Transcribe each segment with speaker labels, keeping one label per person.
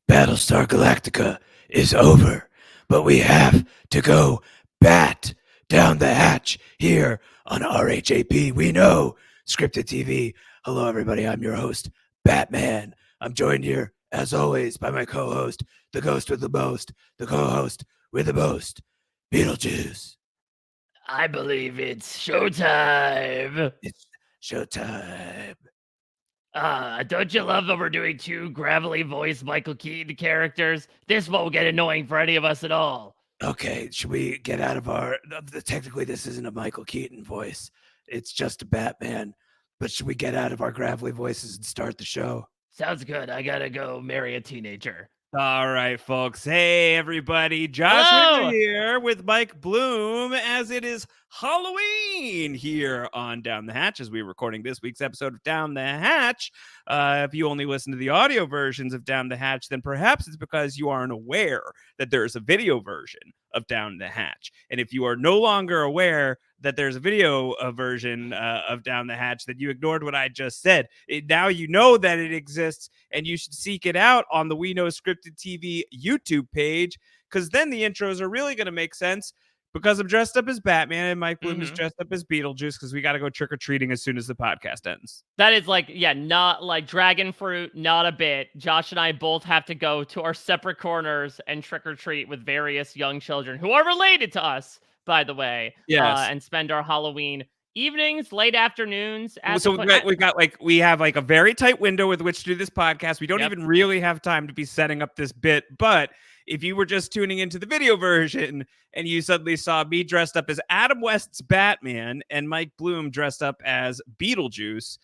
Speaker 1: Battlestar Galactica is over, but we have to go bat down the hatch here on RHAP. We know scripted TV. Hello, everybody. I'm your host, Batman. I'm joined here, as always, by my co-host, the ghost with the most, the co-host with the most, Beetlejuice.
Speaker 2: I believe it's showtime.
Speaker 1: It's showtime.
Speaker 2: Don't you love that we're doing two gravelly voiced Michael Keaton characters? This won't get annoying for any of us at all.
Speaker 1: Okay, should we get out of our... Technically, this isn't a Michael Keaton voice. It's just a Batman. But should we get out of our gravelly voices and start the show?
Speaker 2: Sounds good. I gotta go marry a teenager.
Speaker 3: All right, folks. Hey, everybody. Josh
Speaker 2: Hello!
Speaker 3: Wigler here with Mike Bloom as it is Halloween here on Down the Hatch as we're recording this week's episode of Down the Hatch. If you only listen to the audio versions of Down the Hatch, then perhaps it's because you aren't aware that there's a video version of Down the Hatch. And if you are no longer aware that there's a video version of Down the Hatch, that you ignored what I just said. Now you know that it exists, and you should seek it out on the We Know Scripted TV YouTube page, because then the intros are really going to make sense, because I'm dressed up as Batman and Mike Bloom is dressed up as Beetlejuice, because we got to go trick-or-treating as soon as the podcast ends.
Speaker 2: That is not like dragon fruit, not a bit. Josh and I both have to go to our separate corners and trick-or-treat with various young children who are related to us, by the way.
Speaker 3: Yes.
Speaker 2: And spend our Halloween evenings, late afternoons.
Speaker 3: So we have a very tight window with which to do this podcast. We don't even really have time to be setting up this bit, but if you were just tuning into the video version and you suddenly saw me dressed up as Adam West's Batman and Mike Bloom dressed up as Beetlejuice,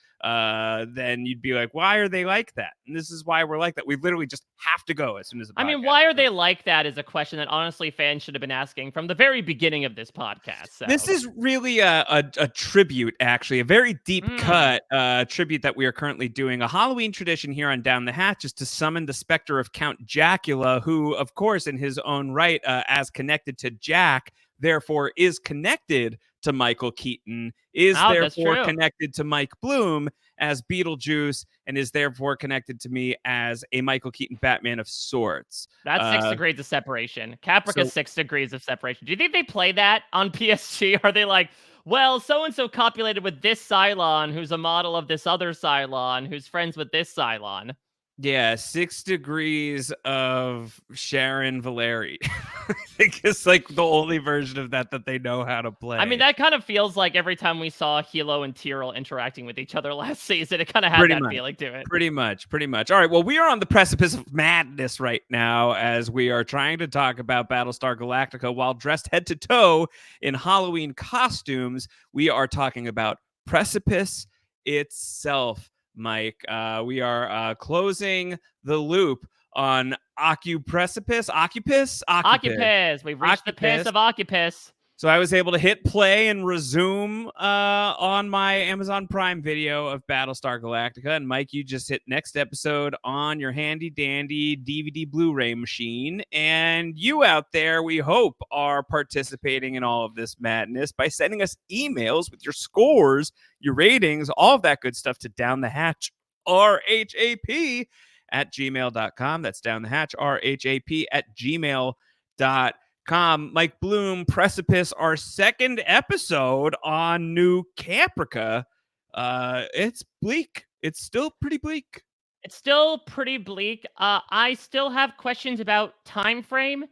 Speaker 3: then you'd be like, why are they like that? And this is why we're like that. We literally just have to go as soon as the podcast
Speaker 2: why are they like that is a question that honestly fans should have been asking from the very beginning of this podcast. So.
Speaker 3: This is really a tribute, actually, a very deep cut tribute that we are currently doing. A Halloween tradition here on Down the Hatch is to summon the specter of Count Jackula, who, of course, in his own right, as connected to Jack, therefore is connected to Michael Keaton, is therefore connected to Mike Bloom as Beetlejuice, and is therefore connected to me as a Michael Keaton Batman of sorts.
Speaker 2: That's 6 degrees of separation. Caprica's 6 degrees of separation. Do you think they play that on PSG? Are they like, well, so-and-so copulated with this Cylon, who's a model of this other Cylon, who's friends with this Cylon?
Speaker 3: Yeah, 6 degrees of Sharon Valeri. I think it's the only version of that they know how to play.
Speaker 2: That kind of feels like every time we saw Hilo and Tyrell interacting with each other last season, it kind of had feeling to it.
Speaker 3: Pretty much. All right, well, we are on the precipice of madness right now as we are trying to talk about Battlestar Galactica while dressed head to toe in Halloween costumes. We are talking about Precipice itself. Mike, we are closing the loop on Occupus.
Speaker 2: We've reached the piss of Occupus.
Speaker 3: So I was able to hit play and resume on my Amazon Prime video of Battlestar Galactica. And Mike, you just hit next episode on your handy dandy DVD Blu-ray machine. And you out there, we hope, are participating in all of this madness by sending us emails with your scores, your ratings, all of that good stuff to downthehatch, RHAP @gmail.com. That's downthehatch, RHAP @gmail.com. Mike Bloom, Precipice, our second episode on New Caprica. It's bleak. It's still pretty bleak.
Speaker 2: I still have questions about time frame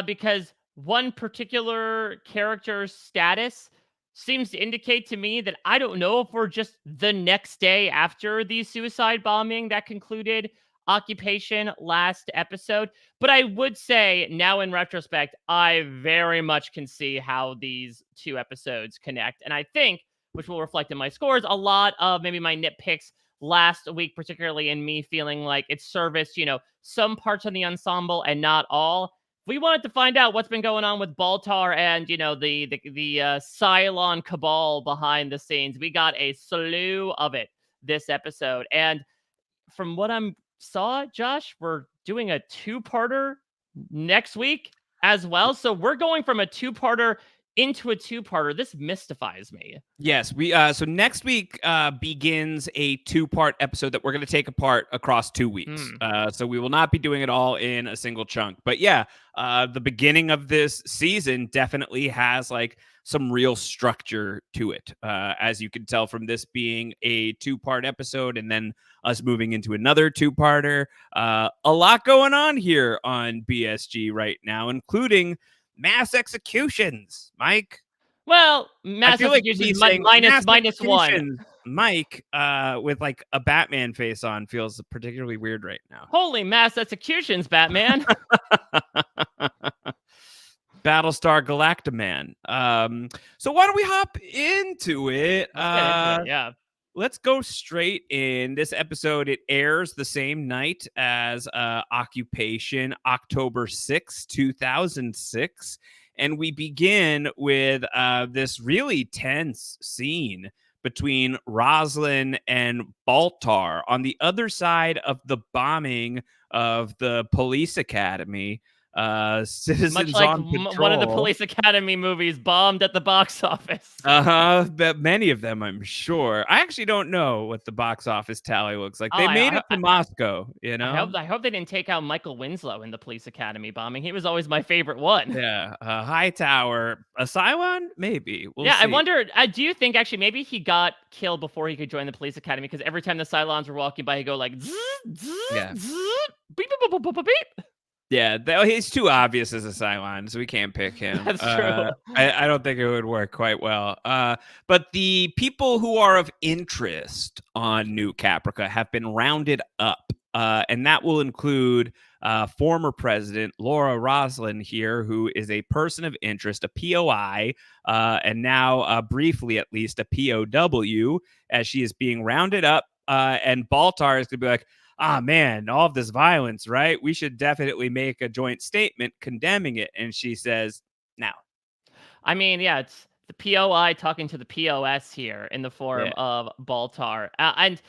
Speaker 2: because one particular character's status seems to indicate to me that I don't know if we're just the next day after the suicide bombing that concluded Occupation last episode. But I would say now in retrospect, I very much can see how these two episodes connect. And I think, which will reflect in my scores, a lot of maybe my nitpicks last week, particularly in me feeling like it serviced, some parts of the ensemble and not all. We wanted to find out what's been going on with Baltar and, the Cylon cabal behind the scenes. We got a slew of it this episode. And from what I'm saw, Josh, we're doing a two-parter next week as well. So we're going from a two-parter into a two-parter. This mystifies me.
Speaker 3: Yes, we so next week begins a 2-part episode that we're going to take apart across 2 weeks. So we will not be doing it all in a single chunk. But yeah, the beginning of this season definitely has like some real structure to it, as you can tell from this being a 2-part episode and then us moving into another 2-parter. A lot going on here on BSG right now, including mass executions, Mike.
Speaker 2: Well,
Speaker 3: I
Speaker 2: mass
Speaker 3: feel like
Speaker 2: executions
Speaker 3: me saying
Speaker 2: minus
Speaker 3: mass
Speaker 2: one.
Speaker 3: executions, Mike, with like a Batman face on feels particularly weird right now.
Speaker 2: Holy mass executions, Batman.
Speaker 3: Battlestar Galactica, man. So why don't we hop into it?
Speaker 2: Let's get into it, yeah.
Speaker 3: Let's go straight in. This episode, it airs the same night as Occupation, October 6, 2006. And we begin with this really tense scene between Roslin and Baltar on the other side of the bombing of the police academy. Citizens
Speaker 2: Much like
Speaker 3: on patrol.
Speaker 2: one of the Police Academy movies bombed at the box office.
Speaker 3: But many of them, I'm sure. I actually don't know what the box office tally looks like. They made it to Moscow, you know?
Speaker 2: I hope they didn't take out Michael Winslow in the Police Academy bombing. He was always my favorite one.
Speaker 3: Yeah, Hightower, a Cylon, maybe. We'll see.
Speaker 2: I wonder. Do you think actually maybe he got killed before he could join the Police Academy? Because every time the Cylons were walking by, he'd go like, zzz, zzz,
Speaker 3: Yeah.
Speaker 2: zzz, beep, beep, beep, beep, beep, beep.
Speaker 3: Yeah, he's too obvious as a Cylon, so we can't pick him.
Speaker 2: That's true.
Speaker 3: I don't think it would work quite well. But the people who are of interest on New Caprica have been rounded up, and that will include former President Laura Roslin here, who is a person of interest, a POI, and now briefly at least a POW, as she is being rounded up. And Baltar is going to be like, man, all of this violence, right? We should definitely make a joint statement condemning it. And she says, no.
Speaker 2: I mean, yeah, it's the POI talking to the POS here in the form of Baltar. And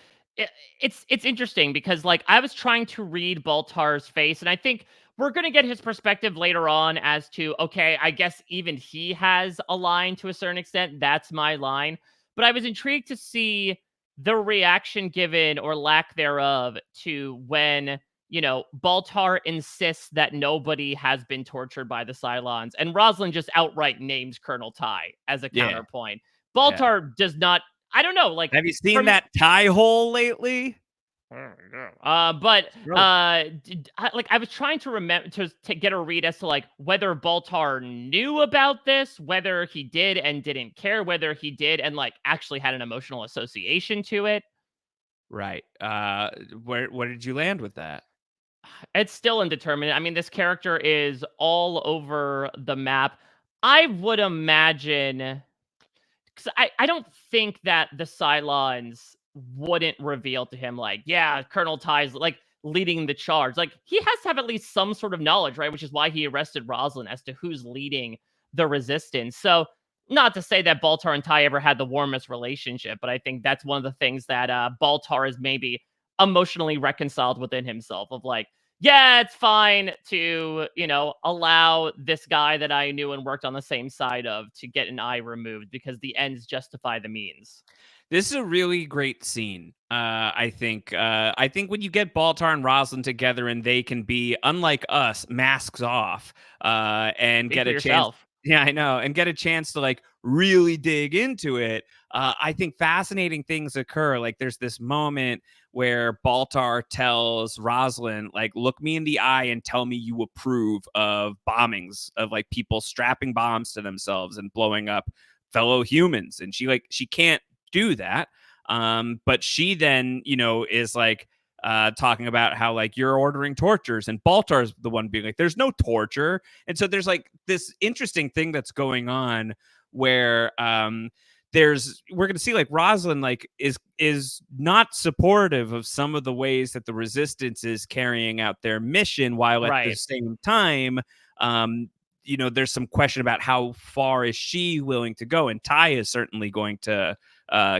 Speaker 2: it's interesting because, like, I was trying to read Baltar's face, and I think we're going to get his perspective later on as to, okay, I guess even he has a line to a certain extent. That's my line. But I was intrigued to see the reaction given or lack thereof to when, you know, Baltar insists that nobody has been tortured by the Cylons, and Roslin just outright names Colonel Ty as a counterpoint. Baltar does not. I don't know. Like,
Speaker 3: have you seen that tie hole lately?
Speaker 2: I was trying to remember to get a read as to like whether Baltar knew about this, whether he did and didn't care, whether he did and like actually had an emotional association to it.
Speaker 3: Right. Where did you land with that?
Speaker 2: It's still indeterminate. I mean, this character is all over the map. I would imagine, because I don't think that the Cylons wouldn't reveal to him, like, yeah, Colonel Ty's like leading the charge. Like, he has to have at least some sort of knowledge, right? Which is why he arrested Roslin as to who's leading the resistance. So, not to say that Baltar and Ty ever had the warmest relationship, but I think that's one of the things that Baltar is maybe emotionally reconciled within himself of like, yeah, it's fine to, you know, allow this guy that I knew and worked on the same side of to get an eye removed because the ends justify the means.
Speaker 3: This is a really great scene. I think when you get Baltar and Roslin together and they can be, unlike us, masks off, and get a chance. Yeah, I know, and get a chance to like really dig into it. I think fascinating things occur. Like there's this moment where Baltar tells Roslin, like, look me in the eye and tell me you approve of bombings, of like people strapping bombs to themselves and blowing up fellow humans. And she can't do that. But she then, you know, is like talking about how like you're ordering tortures, and Baltar's the one being like, there's no torture. And so there's like this interesting thing that's going on where we're going to see like Roslin like is not supportive of some of the ways that the resistance is carrying out their mission, while at the same time you know, there's some question about how far is she willing to go, and Ty is certainly going to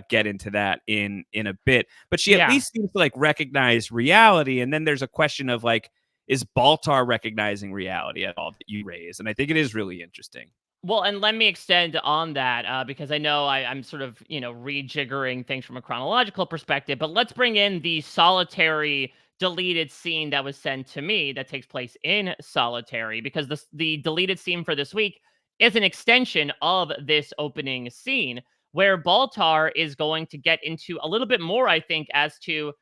Speaker 3: get into that in a bit, but she at least seems to like recognize reality. And then there's a question of like, is Baltar recognizing reality at all that you raise? And I think it is really interesting.
Speaker 2: Well, and let me extend on that because I know I'm sort of, rejiggering things from a chronological perspective, but let's bring in the solitary deleted scene that was sent to me that takes place in solitary because the deleted scene for this week is an extension of this opening scene where Baltar is going to get into a little bit more, I think, as to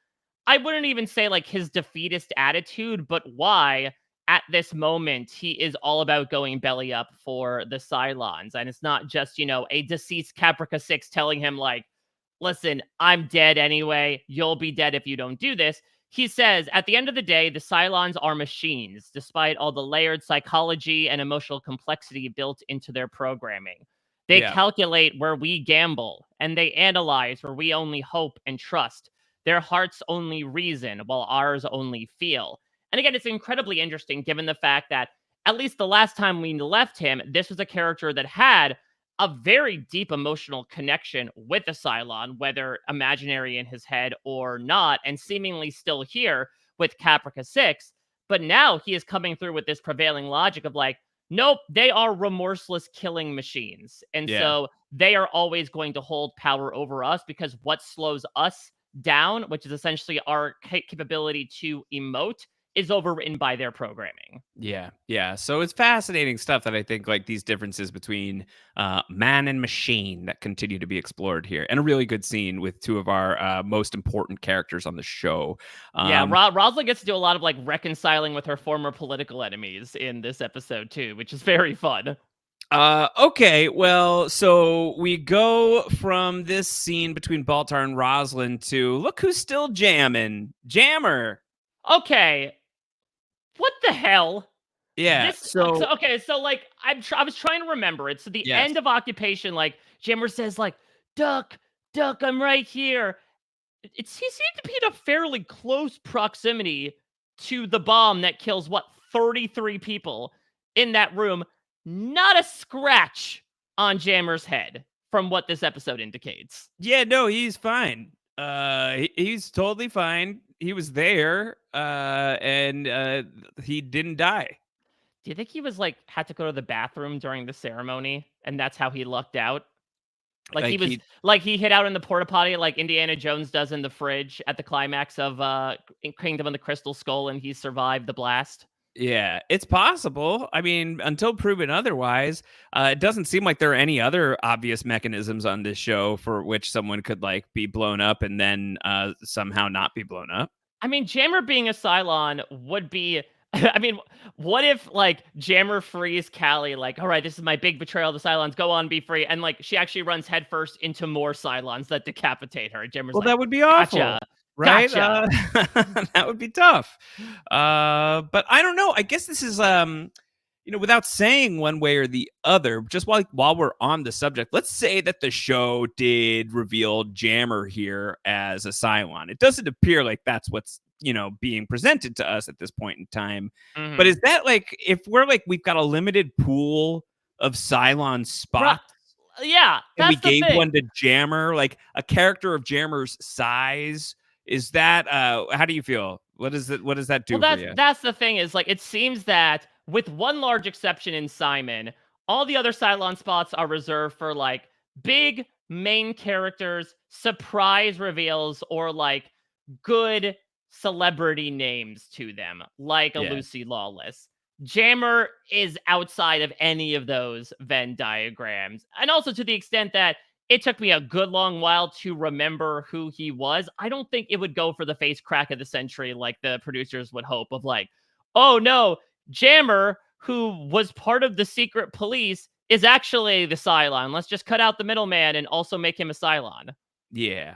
Speaker 2: I wouldn't even say like his defeatist attitude, but why at this moment he is all about going belly up for the Cylons. And it's not just, a deceased Caprica 6 telling him, like, listen, I'm dead anyway. You'll be dead if you don't do this. He says, at the end of the day, the Cylons are machines, despite all the layered psychology and emotional complexity built into their programming. They
Speaker 3: Yeah.
Speaker 2: calculate where we gamble, and they analyze where we only hope and trust. Their hearts only reason, while ours only feel. And again, it's incredibly interesting given the fact that at least the last time we left him, this was a character that had a very deep emotional connection with the Cylon, whether imaginary in his head or not, and seemingly still here with Caprica 6. But now he is coming through with this prevailing logic of like, nope, they are remorseless killing machines. And
Speaker 3: Yeah.
Speaker 2: so they are always going to hold power over us because what slows us down, which is essentially our capability to emote, is overwritten by their programming.
Speaker 3: Yeah. So it's fascinating stuff that I think like these differences between man and machine that continue to be explored here, and a really good scene with two of our most important characters on the show.
Speaker 2: Yeah, Roslin gets to do a lot of like reconciling with her former political enemies in this episode too, which is very fun.
Speaker 3: Okay, well, so we go from this scene between Baltar and Roslin to look who's still jamming, Jammer.
Speaker 2: Okay, what the hell?
Speaker 3: Yeah.
Speaker 2: This
Speaker 3: So
Speaker 2: okay, so like I was trying to remember it. So the
Speaker 3: yes.
Speaker 2: end of Occupation, like Jammer says, like duck, duck, I'm right here. He seemed to be in a fairly close proximity to the bomb that kills 33 people in that room. Not a scratch on Jammer's head, from what this episode indicates.
Speaker 3: Yeah, no, he's fine. He's totally fine. He was there, and he didn't die.
Speaker 2: Do you think he was like had to go to the bathroom during the ceremony, and that's how he lucked out?
Speaker 3: Like he,
Speaker 2: He hid out in the porta potty like Indiana Jones does in the fridge at the climax of Kingdom of the Crystal Skull, and he survived the blast.
Speaker 3: yeah, it's possible. I mean, until proven otherwise, it doesn't seem like there are any other obvious mechanisms on this show for which someone could like be blown up and then somehow not be blown up.
Speaker 2: I mean, Jammer being a Cylon would be. I mean, what if like Jammer frees Callie? Like, all right, this is my big betrayal of the Cylons. Go on, be free. And like, she actually runs headfirst into more Cylons that decapitate her. Jammer's
Speaker 3: Well,
Speaker 2: like,
Speaker 3: that would be awful,
Speaker 2: gotcha,
Speaker 3: right?
Speaker 2: gotcha.
Speaker 3: That would be tough. But I don't know. I guess this is without saying one way or the other, just while we're on the subject, let's say that the show did reveal Jammer here as a Cylon. It doesn't appear like that's what's being presented to us at this point in time.
Speaker 2: Mhm.
Speaker 3: But is that like if we're like we've got a limited pool of Cylon spots?
Speaker 2: Yeah,
Speaker 3: And we
Speaker 2: that's the
Speaker 3: gave
Speaker 2: thing.
Speaker 3: one to Jammer, like a character of Jammer's size. Is that how do you feel? What does that do
Speaker 2: Well,
Speaker 3: for you?
Speaker 2: that's the thing is like it seems that with one large exception in Simon, all the other Cylon spots are reserved for like big main characters, surprise reveals, or like good celebrity names to them, like a
Speaker 3: Yeah.
Speaker 2: Lucy Lawless. Jammer is outside of any of those Venn diagrams. And also to the extent that it took me a good long while to remember who he was. I don't think it would go for the face crack of the century like the producers would hope of like, oh no, Jammer, who was part of the secret police, is actually the Cylon. Let's just cut out the middleman and also make him a Cylon.
Speaker 3: Yeah.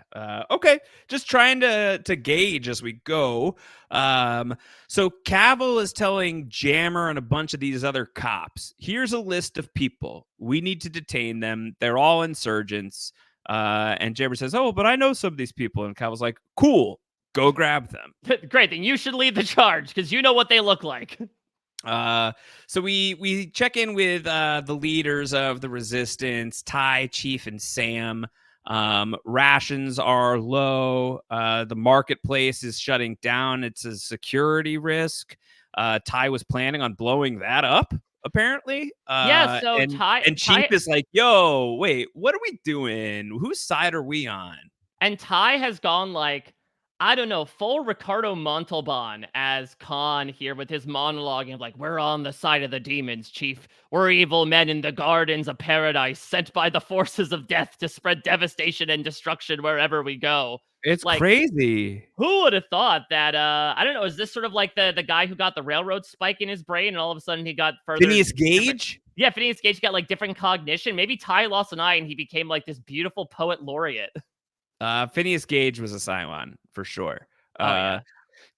Speaker 3: Okay. Just trying to gauge as we go. So Cavill is telling Jammer and a bunch of these other cops, here's a list of people. We need to detain them. They're all insurgents. And Jammer says, oh, but I know some of these people. And Cavill's like, cool, go grab them.
Speaker 2: Great, then you should lead the charge because you know what they look like.
Speaker 3: So we check in with the leaders of the resistance, Ty, Chief, and Sam. Rations are low. The marketplace is shutting down. It's a security risk. Ty was planning on blowing that up. apparently.
Speaker 2: Yeah, so
Speaker 3: and Chief is like, yo, wait, what are we doing? Whose side are we on?
Speaker 2: And Ty has gone like, I don't know, full Ricardo Montalban as Khan here with his monologue and like, we're on the side of the demons, Chief. We're evil men in the gardens of paradise sent by the forces of death to spread devastation and destruction wherever we go.
Speaker 3: It's
Speaker 2: like,
Speaker 3: crazy.
Speaker 2: Who would have thought that, I don't know, is this sort of like the guy who got the railroad spike in his brain and all of a sudden he got further...
Speaker 3: Phineas Gage?
Speaker 2: Yeah, Phineas Gage got like different cognition. Maybe Ty lost an eye and he became like this beautiful poet laureate.
Speaker 3: Phineas Gage was a Cylon for sure.
Speaker 2: Yeah.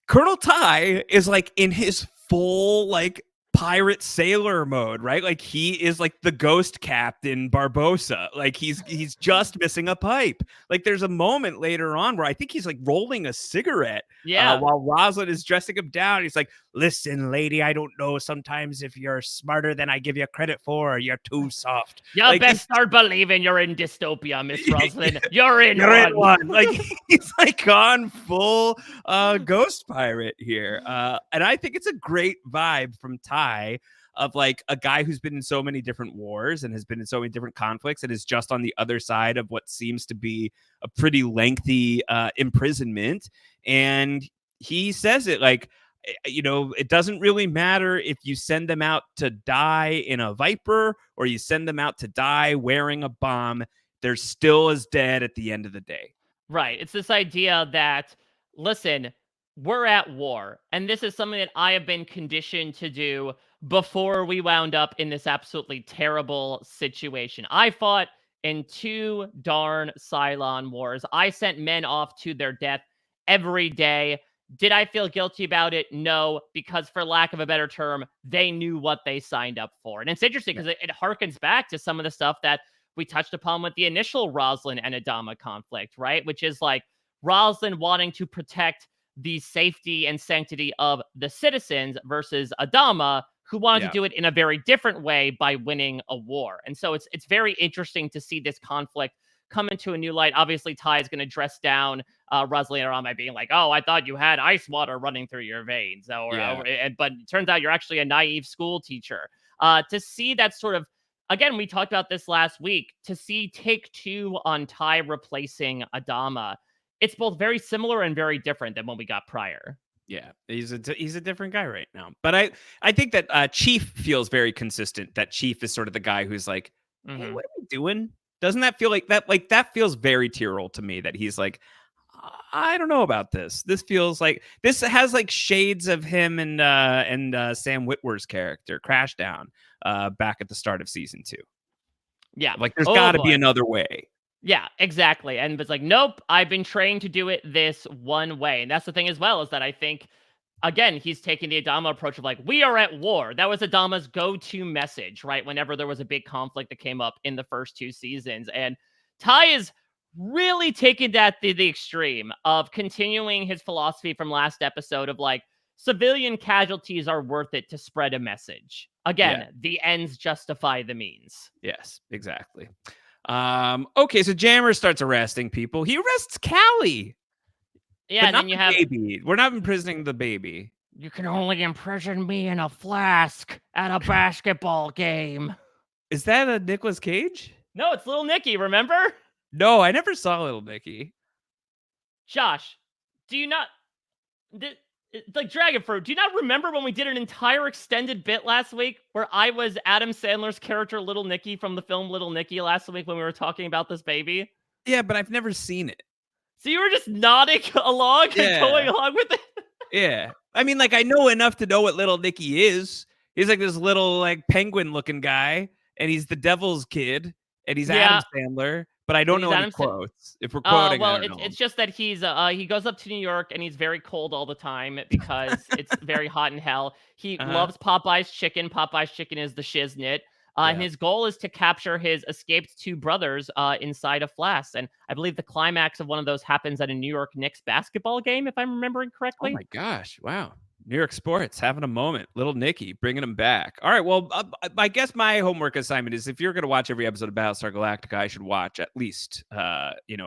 Speaker 3: Colonel Ty is like in his full like pirate sailor mode, right? Like he is like the ghost captain Barbossa. Like he's just missing a pipe. Like there's a moment later on where I think he's like rolling a cigarette.
Speaker 2: Yeah.
Speaker 3: While Roslin is dressing him down. He's like, listen, lady, I don't know sometimes if you're smarter than I give you credit for, you're too soft.
Speaker 2: You
Speaker 3: like,
Speaker 2: best start believing you're in dystopia, Miss Roslin. You're in
Speaker 3: one. Like he's like gone full ghost pirate here. And I think it's a great vibe from Ty of like a guy who's been in so many different wars and has been in so many different conflicts and is just on the other side of what seems to be a pretty lengthy imprisonment. And he says it like, you know, it doesn't really matter if you send them out to die in a Viper or you send them out to die wearing a bomb. They're still as dead at the end of the day.
Speaker 2: Right. It's this idea that, listen, we're at war. And this is something that I have been conditioned to do before we wound up in this absolutely terrible situation. I fought in 2 darn Cylon wars. I sent men off to their death every day. Did I feel guilty about it? No, because for lack of a better term, they knew what they signed up for. And it's interesting because it harkens back to some of the stuff that we touched upon with the initial Roslin and Adama conflict, right? Which is like Roslin wanting to protect the safety and sanctity of the citizens versus Adama, who wanted to do it in a very different way by winning a war. And so it's very interesting to see this conflict come into a new light. Obviously, Ty is going to dress down Roslin around by being like, oh, I thought you had ice water running through your veins. But it turns out you're actually a naive school teacher. To see that sort of, again, we talked about this last week, to see take 2 on Ty replacing Adama, it's both very similar and very different than what we got prior.
Speaker 3: Yeah, he's a different guy right now. But I think that Chief feels very consistent. That Chief is sort of the guy who's like, hey, what are we doing? Doesn't that feel like that? Like that feels very Tyrell to me. That he's like, I don't know about this. This feels like this has like shades of him and Sam Witwer's character Crashdown back at the start of season 2.
Speaker 2: Yeah,
Speaker 3: like there's got to be another way.
Speaker 2: Yeah, exactly. And it's like, nope, I've been trained to do it this one way. And that's the thing as well, is that I think, again, he's taking the Adama approach of like, we are at war. That was Adama's go-to message, right? Whenever there was a big conflict that came up in the first 2 seasons. And Ty is really taking that to the extreme of continuing his philosophy from last episode of like, civilian casualties are worth it to spread a message. Again, the ends justify the means.
Speaker 3: Yes, exactly. Okay, so Jammer starts arresting people. He arrests Callie.
Speaker 2: Yeah, and then you have
Speaker 3: baby. We're not imprisoning the baby.
Speaker 2: You can only imprison me in a flask at a basketball game.
Speaker 3: Is that a Nicolas Cage?
Speaker 2: No, it's Little Nicky, remember?
Speaker 3: No, I never saw Little Nicky.
Speaker 2: Josh, do you not... like Dragon Fruit, do you not remember when we did an entire extended bit last week where I was Adam Sandler's character Little Nicky from the film Little Nicky last week when we were talking about this baby?
Speaker 3: Yeah, but I've never seen it.
Speaker 2: So you were just nodding along and going along with it?
Speaker 3: Yeah. I mean, like, I know enough to know what Little Nicky is. He's like this little, like, penguin-looking guy, and he's the devil's kid, and he's Adam Sandler. But I don't know any quotes. If we're quoting,
Speaker 2: well, it's just that he goes up to New York and he's very cold all the time because it's very hot in hell. He loves Popeye's chicken. Popeye's chicken is the shiznit. And his goal is to capture his escaped 2 brothers inside a flask. And I believe the climax of one of those happens at a New York Knicks basketball game, if I'm remembering correctly.
Speaker 3: Oh my gosh! Wow. New York sports having a moment. Little Nicky bringing him back. All right. Well, I guess my homework assignment is if you're going to watch every episode of Battlestar Galactica, I should watch at least, an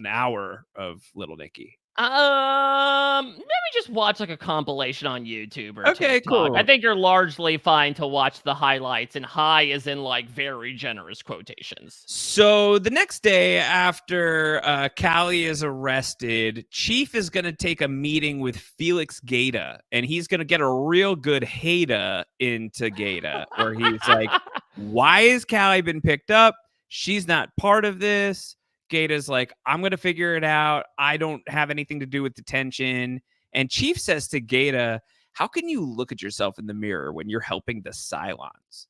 Speaker 3: hour of Little Nicky.
Speaker 2: Maybe just watch like a compilation on YouTube or
Speaker 3: Okay,
Speaker 2: TikTok.
Speaker 3: cool.
Speaker 2: I think you're largely fine to watch the highlights, and high is in like very generous quotations.
Speaker 3: So the next day after Callie is arrested, Chief is going to take a meeting with Felix Gaeta, and he's going to get a real good hater into Gaeta, where he's like, why has Callie been picked up? She's not part of this. Gaeta's like, I'm going to figure it out. I don't have anything to do with detention. And Chief says to Gaeta, how can you look at yourself in the mirror when you're helping the Cylons?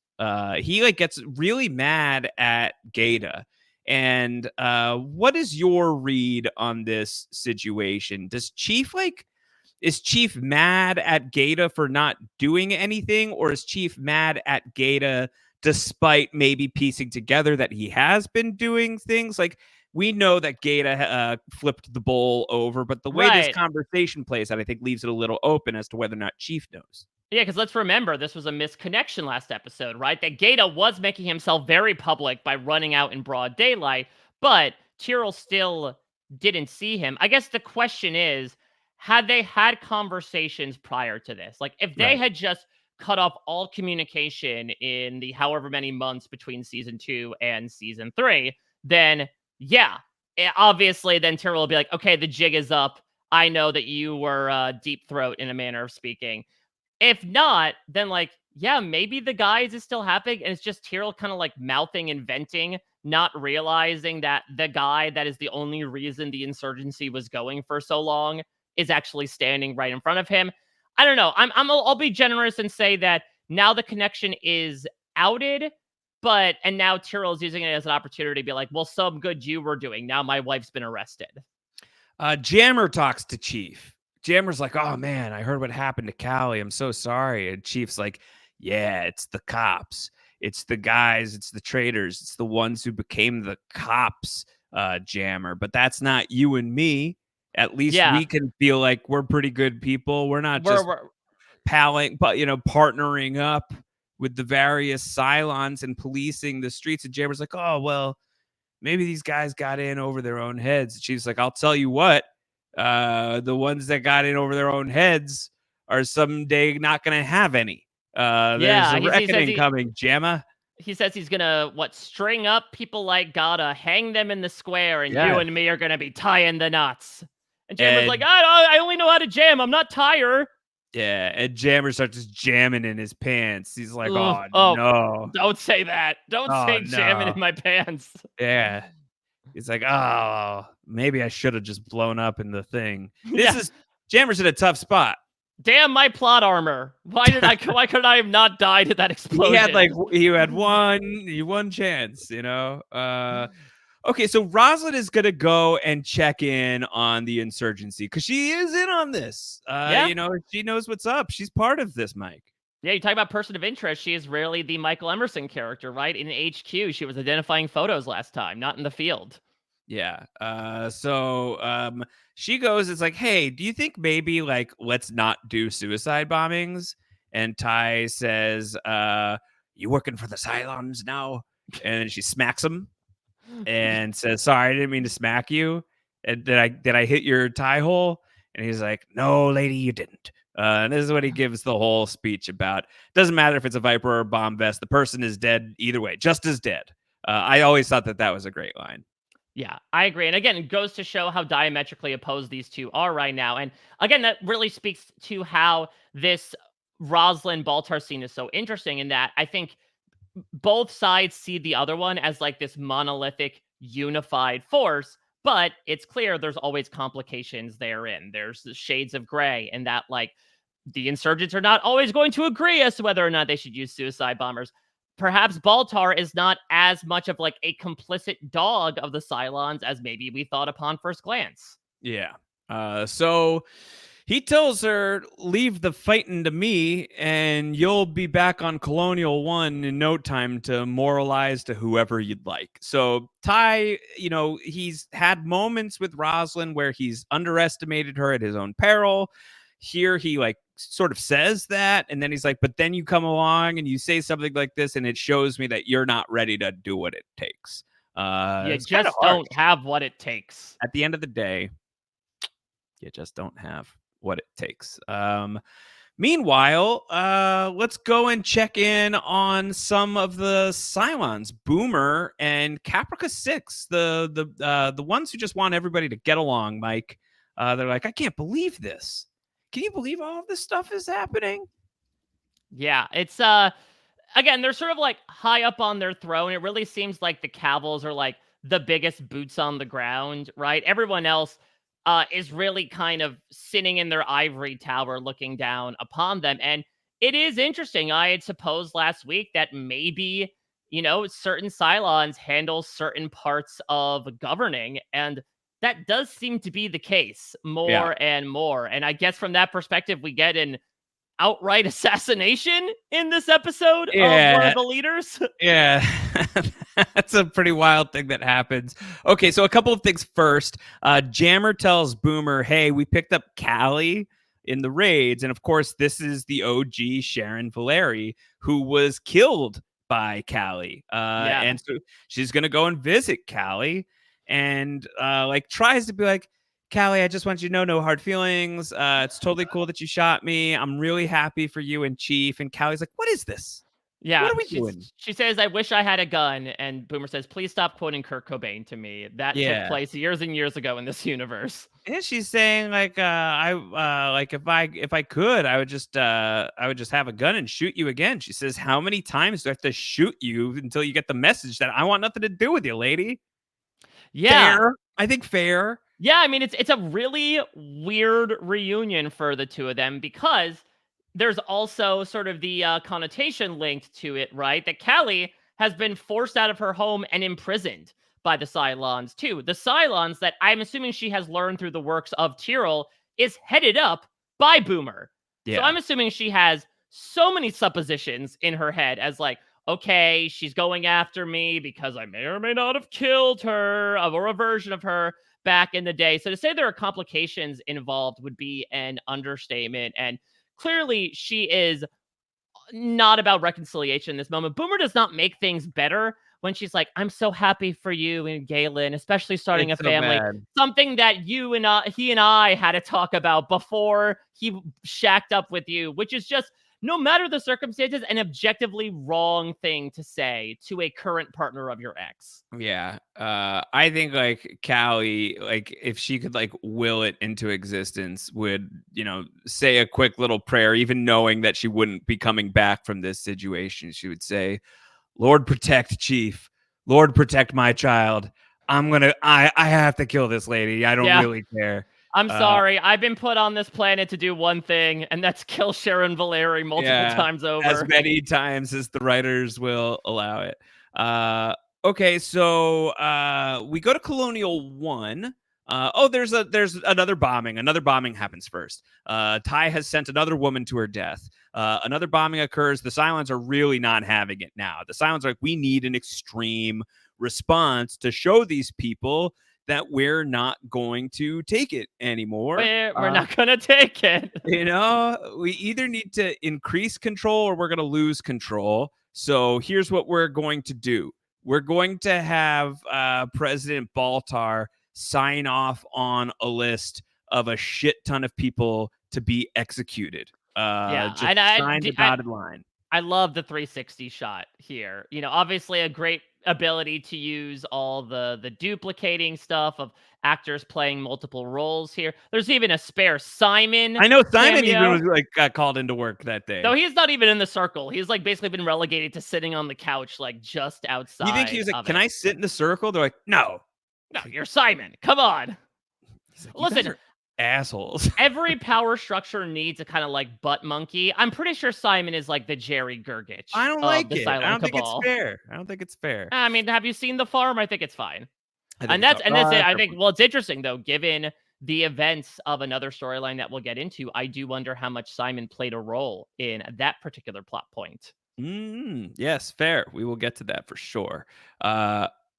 Speaker 3: He like gets really mad at Gaeta. And what is your read on this situation? Is Chief mad at Gaeta for not doing anything, or is Chief mad at Gaeta despite maybe piecing together that he has been doing things? Like, we know that Gaeta flipped the bowl over, but the way this
Speaker 2: Right.
Speaker 3: conversation plays out, I think, leaves it a little open as to whether or not Chief knows.
Speaker 2: Yeah, because let's remember, this was a misconnection last episode, right? That Gaeta was making himself very public by running out in broad daylight, but Tyrell still didn't see him. I guess the question is, had they had conversations prior to this? Like, if they
Speaker 3: Right.
Speaker 2: had just cut off all communication in the however many months between season 2 and season 3, then yeah, obviously, then Tyrell will be like, okay, the jig is up. I know that you were deep throat in a manner of speaking. If not, then like, yeah, maybe the guys is still happening, and it's just Tyrell kind of like mouthing and venting, not realizing that the guy that is the only reason the insurgency was going for so long is actually standing right in front of him. I don't know. I'll be generous and say that now the connection is outed, and now Tyrell's using it as an opportunity to be like, well, some good you were doing. Now my wife's been arrested.
Speaker 3: Jammer talks to Chief. Jammer's like, oh man, I heard what happened to Callie. I'm so sorry. And Chief's like, yeah, it's the cops. It's the guys. It's the traitors. It's the ones who became the cops, Jammer. But that's not you and me. At least
Speaker 2: Yeah.
Speaker 3: we can feel like we're pretty good people. We're not
Speaker 2: We're-
Speaker 3: just
Speaker 2: we're-
Speaker 3: palling, but partnering up with the various Cylons and policing the streets. And Jammer's like, oh well, maybe these guys got in over their own heads. She's like, I'll tell you what, the ones that got in over their own heads are someday not going to have any. There's a reckoning coming, Jamma.
Speaker 2: He says he's gonna string up people like Gata, hang them in the square, and you and me are gonna be tying the knots. And Jammer's like, I only know how to jam. I'm not tire.
Speaker 3: Yeah, and Jammer starts just jamming in his pants. He's like, oh no.
Speaker 2: Don't say that. Don't say jamming in my pants.
Speaker 3: Yeah. He's like, oh, maybe I should have just blown up in the thing. Jammer's in a tough spot.
Speaker 2: Damn my plot armor. Why could I have not died at that explosion?
Speaker 3: He had one chance, Okay, so Roslin is gonna go and check in on the insurgency because she is in on this. She knows what's up. She's part of this, Mike.
Speaker 2: Yeah, you talk about person of interest. She is rarely the Michael Emerson character, right? In HQ, she was identifying photos last time, not in the field.
Speaker 3: Yeah. So she goes, it's like, hey, do you think maybe let's not do suicide bombings? And Ty says, you working for the Cylons now? And she smacks him and says, sorry, I didn't mean to smack you. And did I hit your tie hole? And he's like, no, lady, you didn't. And this is what he gives the whole speech about. Doesn't matter if it's a Viper or a bomb vest. The person is dead either way, just as dead. I always thought that was a great line.
Speaker 2: Yeah, I agree. And again, it goes to show how diametrically opposed these two are right now. And again, that really speaks to how this Roslin Baltar scene is so interesting in that I think both sides see the other one as like this monolithic, unified force, but it's clear there's always complications therein. There's the shades of gray, and that like the insurgents are not always going to agree as to whether or not they should use suicide bombers. Perhaps Baltar is not as much of like a complicit dog of the Cylons as maybe we thought upon first glance.
Speaker 3: Yeah. So he tells her, leave the fighting to me, and you'll be back on Colonial 1 in no time to moralize to whoever you'd like. So Ty, he's had moments with Roslin where he's underestimated her at his own peril. Here he sort of says that, and then he's like, but then you come along and you say something like this, and it shows me that you're not ready to do what it takes.
Speaker 2: You just don't have what it takes.
Speaker 3: At the end of the day, You just don't have what it takes. Meanwhile, let's go and check in on some of the Cylons, Boomer and Caprica 6, the ones who just want everybody to get along, Mike. They're like, I can't believe this. Can you believe all of this stuff is happening?
Speaker 2: Yeah, it's again, they're sort of like high up on their throne. It really seems like the Cavils are like the biggest boots on the ground, right? Everyone else is really kind of sitting in their ivory tower looking down upon them. And it is interesting. I had supposed last week that maybe, certain Cylons handle certain parts of governing. And that does seem to be the case more and more. And I guess from that perspective, we get an outright assassination in this episode of one of the leaders.
Speaker 3: Yeah, that's a pretty wild thing that happens. Okay, so a couple of things first. Jammer tells Boomer, hey, we picked up Callie in the raids. And of course, this is the OG Sharon Valeri, who was killed by Callie. And so she's going to go and visit Callie and like tries to be like, Callie, I just want you to know, no hard feelings. It's totally cool that you shot me. I'm really happy for you and Chief. And Callie's like, what is this?
Speaker 2: Yeah,
Speaker 3: what are we doing?
Speaker 2: She says, I wish I had a gun. And Boomer says, please stop quoting Kurt Cobain to me. That took place years and years ago in this universe.
Speaker 3: And she's saying like, if I could, I would just have a gun and shoot you again. She says, how many times do I have to shoot you until you get the message that I want nothing to do with you, lady?
Speaker 2: Yeah.
Speaker 3: Fair. I think fair.
Speaker 2: Yeah, I mean, it's a really weird reunion for the two of them because there's also sort of the connotation linked to it, right? That Callie has been forced out of her home and imprisoned by the Cylons, too. The Cylons that I'm assuming she has learned through the works of Tyrell is headed up by Boomer. Yeah. So I'm assuming she has so many suppositions in her head as like, okay, she's going after me because I may or may not have killed her or a version of her back in the day. So to say there are complications involved would be an understatement. And clearly she is not about reconciliation in this moment. Boomer does not make things better when she's like, I'm so happy for you and Galen, especially starting a family. Something that he and I had to talk about before he shacked up with you, which is just, no matter the circumstances, an objectively wrong thing to say to a current partner of your ex.
Speaker 3: Yeah. I think like Callie, like if she could like will it into existence, would, say a quick little prayer, even knowing that she wouldn't be coming back from this situation. She would say, Lord, protect Chief. Lord, protect my child. I have to kill this lady. I don't really care.
Speaker 2: I'm sorry. I've been put on this planet to do one thing, and that's kill Sharon Valeri multiple times over.
Speaker 3: As many times as the writers will allow it. Okay, so we go to Colonial 1. There's another bombing. Another bombing happens first. Ty has sent another woman to her death. Another bombing occurs. The Cylons are really not having it now. The Cylons are like, we need an extreme response to show these people that we're not going to take it anymore.
Speaker 2: We're not going to take it.
Speaker 3: We either need to increase control or we're going to lose control. So here's what we're going to do. We're going to have President Baltar sign off on a list of a shit ton of people to be executed. Just sign the dotted line.
Speaker 2: I love the 360 shot here. Obviously a great ability to use all the duplicating stuff of actors playing multiple roles here. There's even a spare Simon.
Speaker 3: I know Simon cameo. Even was got called into work that day.
Speaker 2: No, he's not even in the circle. He's like basically been relegated to sitting on the couch, like just outside.
Speaker 3: You think he was like, can I sit in the circle? They're like, no,
Speaker 2: you're Simon. Come on.
Speaker 3: Like, listen. Assholes.
Speaker 2: Every power structure needs a kind of like butt monkey. I'm pretty sure Simon is like the Jerry Gergich.
Speaker 3: I don't like it. I don't think it's fair.
Speaker 2: I mean, have you seen The Farm? I think it's fine. That's it. I think, well, it's interesting though, given the events of another storyline that we'll get into. I do wonder how much Simon played a role in that particular plot point.
Speaker 3: Yes, fair. We will get to that for sure.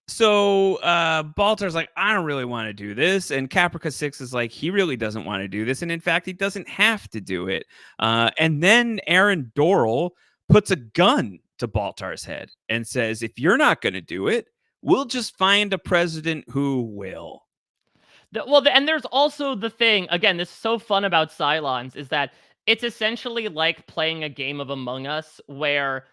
Speaker 3: So Baltar's like, I don't really want to do this. And Caprica 6 is like, he really doesn't want to do this. And in fact, he doesn't have to do it. And then Aaron Dorrell puts a gun to Baltar's head and says, if you're not going to do it, we'll just find a president who will.
Speaker 2: And there's also the thing, again, this is so fun about Cylons, is that it's essentially like playing a game of Among Us where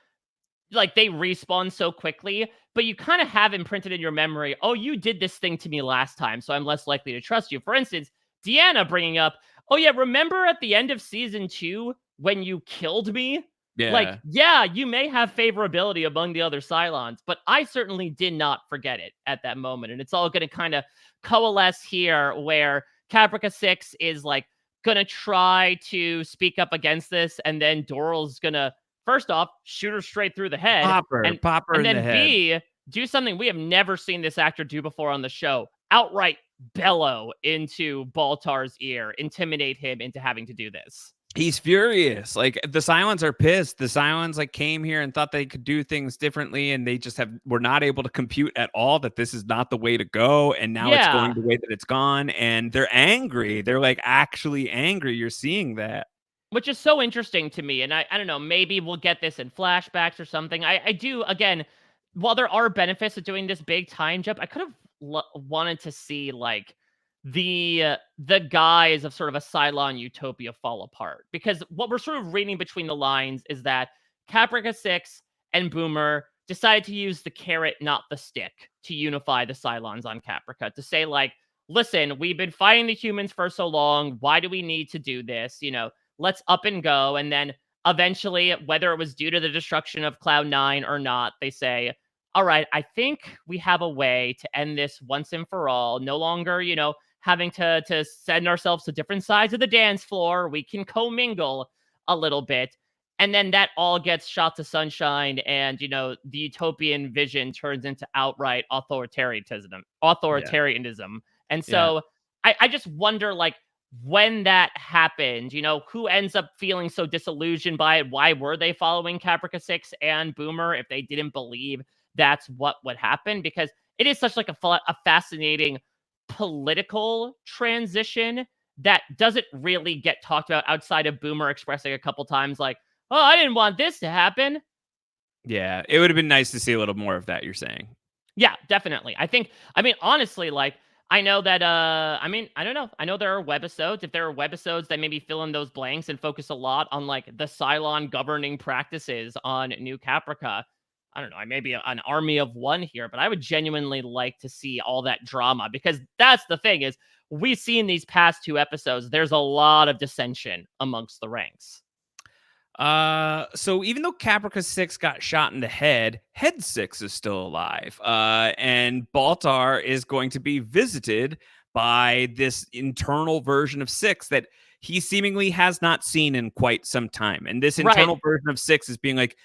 Speaker 2: like they respawn so quickly, but you kind of have imprinted in your memory, oh, you did this thing to me last time, so I'm less likely to trust you. For instance, Deanna bringing up, oh yeah, remember at the end of season 2 when you killed me? Like,
Speaker 3: Yeah.
Speaker 2: yeah, you may have favorability among the other Cylons, but I certainly did not forget it at that moment. And it's all going to kind of coalesce here where Caprica 6 is like going to try to speak up against this, and then Doral's going to first off, shoot her straight through the head,
Speaker 3: Pop her
Speaker 2: and
Speaker 3: in the
Speaker 2: then
Speaker 3: head.
Speaker 2: B, do something we have never seen this actor do before on the show. Outright bellow into Baltar's ear, intimidate him into having to do this.
Speaker 3: He's furious. Like the Cylons are pissed. The Cylons like came here and thought they could do things differently, and they just were not able to compute at all that this is not the way to go. And now it's going the way that it's gone, and they're angry. They're like actually angry. You're seeing that.
Speaker 2: Which is so interesting to me. And I don't know, maybe we'll get this in flashbacks or something. I do, again, while there are benefits of doing this big time jump, I could have wanted to see like the guise of sort of a Cylon utopia fall apart. Because what we're sort of reading between the lines is that Caprica 6 and Boomer decided to use the carrot, not the stick, to unify the Cylons on Caprica. To say like, listen, we've been fighting the humans for so long. Why do we need to do this? You know, let's up and go. And then eventually, whether it was due to the destruction of Cloud9 or not, they say, all right, I think we have a way to end this once and for all. No longer, you know, having to send ourselves to different sides of the dance floor. We can commingle a little bit. And then that all gets shot to sunshine, and, you know, the utopian vision turns into outright authoritarianism. And so I just wonder, like, when that happened, you know, who ends up feeling so disillusioned by it? Why were they following Caprica 6 and Boomer if they didn't believe that's what would happen? Because it is such like a fascinating political transition that doesn't really get talked about outside of Boomer expressing a couple times like, oh, I didn't want this to happen.
Speaker 3: Yeah, it would have been nice to see a little more of that, you're saying.
Speaker 2: Yeah, definitely. I mean, honestly, like, I know that, I don't know. I know there are webisodes. If there are webisodes that maybe fill in those blanks and focus a lot on, like, the Cylon governing practices on New Caprica, I don't know, I may be an army of one here, but I would genuinely like to see all that drama, because that's the thing is, we've seen these past 2 episodes, there's a lot of dissension amongst the ranks.
Speaker 3: So even though Caprica 6 got shot in the head 6 is still alive. And Baltar is going to be visited by this internal version of 6 that he seemingly has not seen in quite some time. And this internal version of 6 is being like,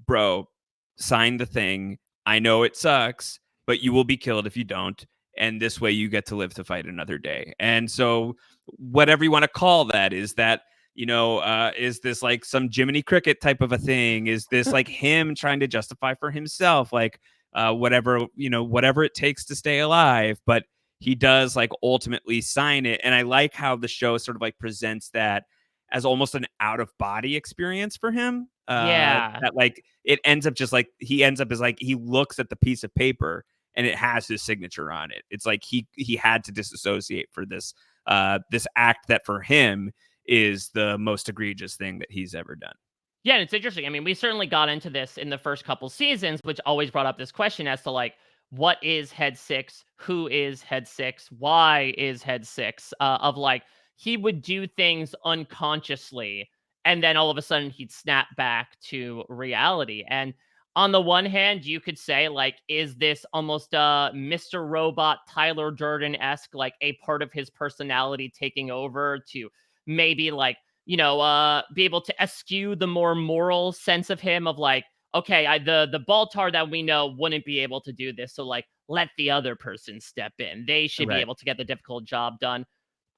Speaker 3: bro, sign the thing. I know it sucks, but you will be killed if you don't. And this way you get to live to fight another day. And so whatever you want to call that, is that, you know, is this like some Jiminy Cricket type of a thing? Is this like him trying to justify for himself, like whatever, you know, whatever it takes to stay alive? But he does like ultimately sign it. And I like how the show sort of like presents that as almost an out of body experience for him. That like it ends up just like he ends up as like he looks at the piece of paper and it has his signature on it. It's like he had to disassociate for this this act that for him is the most egregious thing that he's ever done.
Speaker 2: Yeah, and it's interesting. I mean, we certainly got into this in the first couple seasons, which always brought up this question as to like, what is Head 6? Who is Head 6? Why is Head 6? Of like, he would do things unconsciously, and then all of a sudden he'd snap back to reality. And on the one hand, you could say, like, is this almost Mr. Robot, Tyler Durden-esque, like a part of his personality taking over to maybe like, you know, be able to eschew the more moral sense of him of like, okay, the Baltar that we know wouldn't be able to do this. So like, let the other person step in. They should be able to get the difficult job done.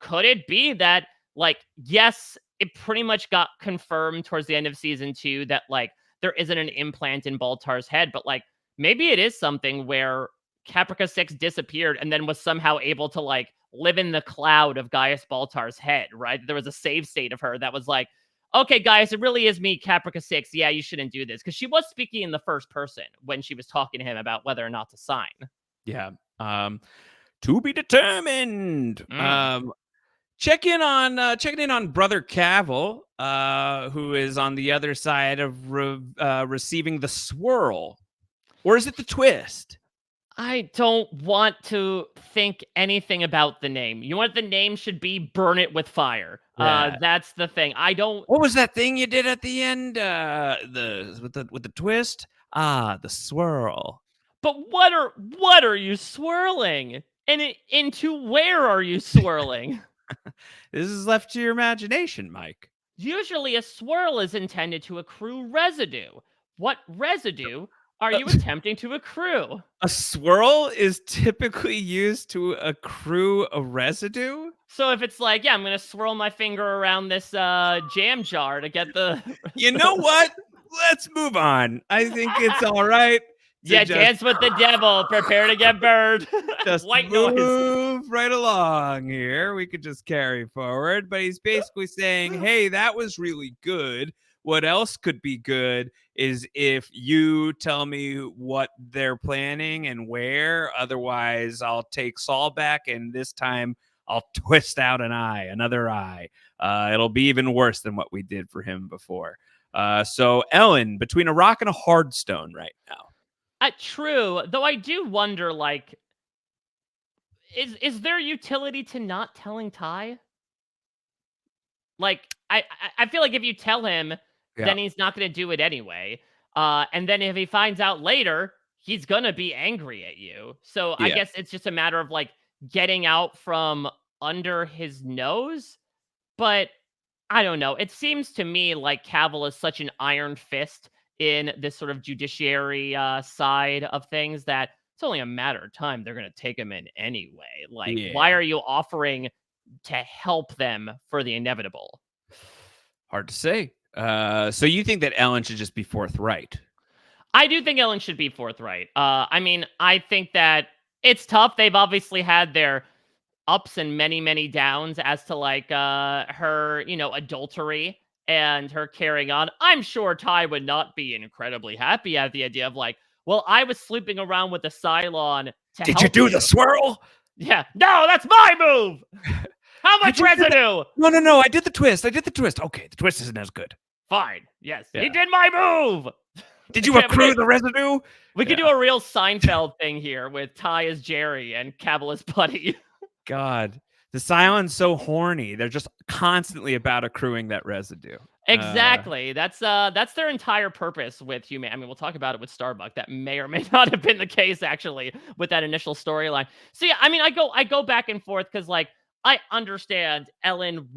Speaker 2: Could it be that like, yes, it pretty much got confirmed towards the end of season 2 that like there isn't an implant in Baltar's head, but like maybe it is something where Caprica 6 disappeared and then was somehow able to like live in the cloud of Gaius Baltar's head, right? There was a save state of her that was like, okay, guys, it really is me, Caprica 6. Yeah, you shouldn't do this. Because she was speaking in the first person when she was talking to him about whether or not to sign.
Speaker 3: Yeah. To be determined. Checking in on Brother Cavill, who is on the other side of receiving the swirl, or is it the twist?
Speaker 2: I don't want to think anything about the name. You know what the name should be? Burn it with fire.
Speaker 3: Yeah.
Speaker 2: That's the thing. I don't.
Speaker 3: What was that thing you did at the end? With the twist? Ah, the swirl.
Speaker 2: But what are you swirling? And into where are you swirling?
Speaker 3: This is left to your imagination, Mike.
Speaker 2: Usually, a swirl is intended to accrue residue. What residue are you attempting to accrue?
Speaker 3: A swirl is typically used to accrue a residue?
Speaker 2: So if it's like, yeah, I'm gonna swirl my finger around this jam jar to get the
Speaker 3: You know what? Let's move on. I think it's all right.
Speaker 2: yeah, dance with the devil. Prepare to get burned.
Speaker 3: Just
Speaker 2: White noise.
Speaker 3: move right along here. We could just carry forward. But he's basically saying, hey, that was really good. What else could be good is if you tell me what they're planning and where. Otherwise, I'll take Saul back, and this time I'll twist out another eye. It'll be even worse than what we did for him before. So Ellen, between a rock and a hard stone right now.
Speaker 2: True, though I do wonder, like, is there utility to not telling Ty? Like, I feel like if you tell him, then he's not going to do it anyway. And then if he finds out later, he's going to be angry at you. So I guess it's just a matter of, like, getting out from under his nose. But I don't know. It seems to me like Cavill is such an iron fist in this sort of judiciary side of things that it's only a matter of time they're going to take him in anyway. Like, why are you offering to help them for the inevitable?
Speaker 3: Hard to say. So you think that Ellen should just be forthright?
Speaker 2: I do think Ellen should be forthright. I mean, I think that it's tough. They've obviously had their ups and many, many downs as to, like, her, adultery and her carrying on. I'm sure Ty would not be incredibly happy at the idea of, like, well, I was sleeping around with the Cylon to
Speaker 3: Did
Speaker 2: help
Speaker 3: you do the swirl?
Speaker 2: Yeah. No, that's my move! How much residue?
Speaker 3: No. I did the twist. Okay, the twist isn't as good.
Speaker 2: Fine. Yes. He did my move!
Speaker 3: Did you accrue the residue?
Speaker 2: We could do a real Seinfeld thing here with Ty as Jerry and Cavill as Buddy.
Speaker 3: God, the Cylon's so horny. They're just constantly about accruing that residue.
Speaker 2: Exactly. That's their entire purpose with human. I mean, we'll talk about it with Starbuck. That may or may not have been the case, actually, with that initial storyline. See, I mean, I go back and forth because, like, I understand Ellen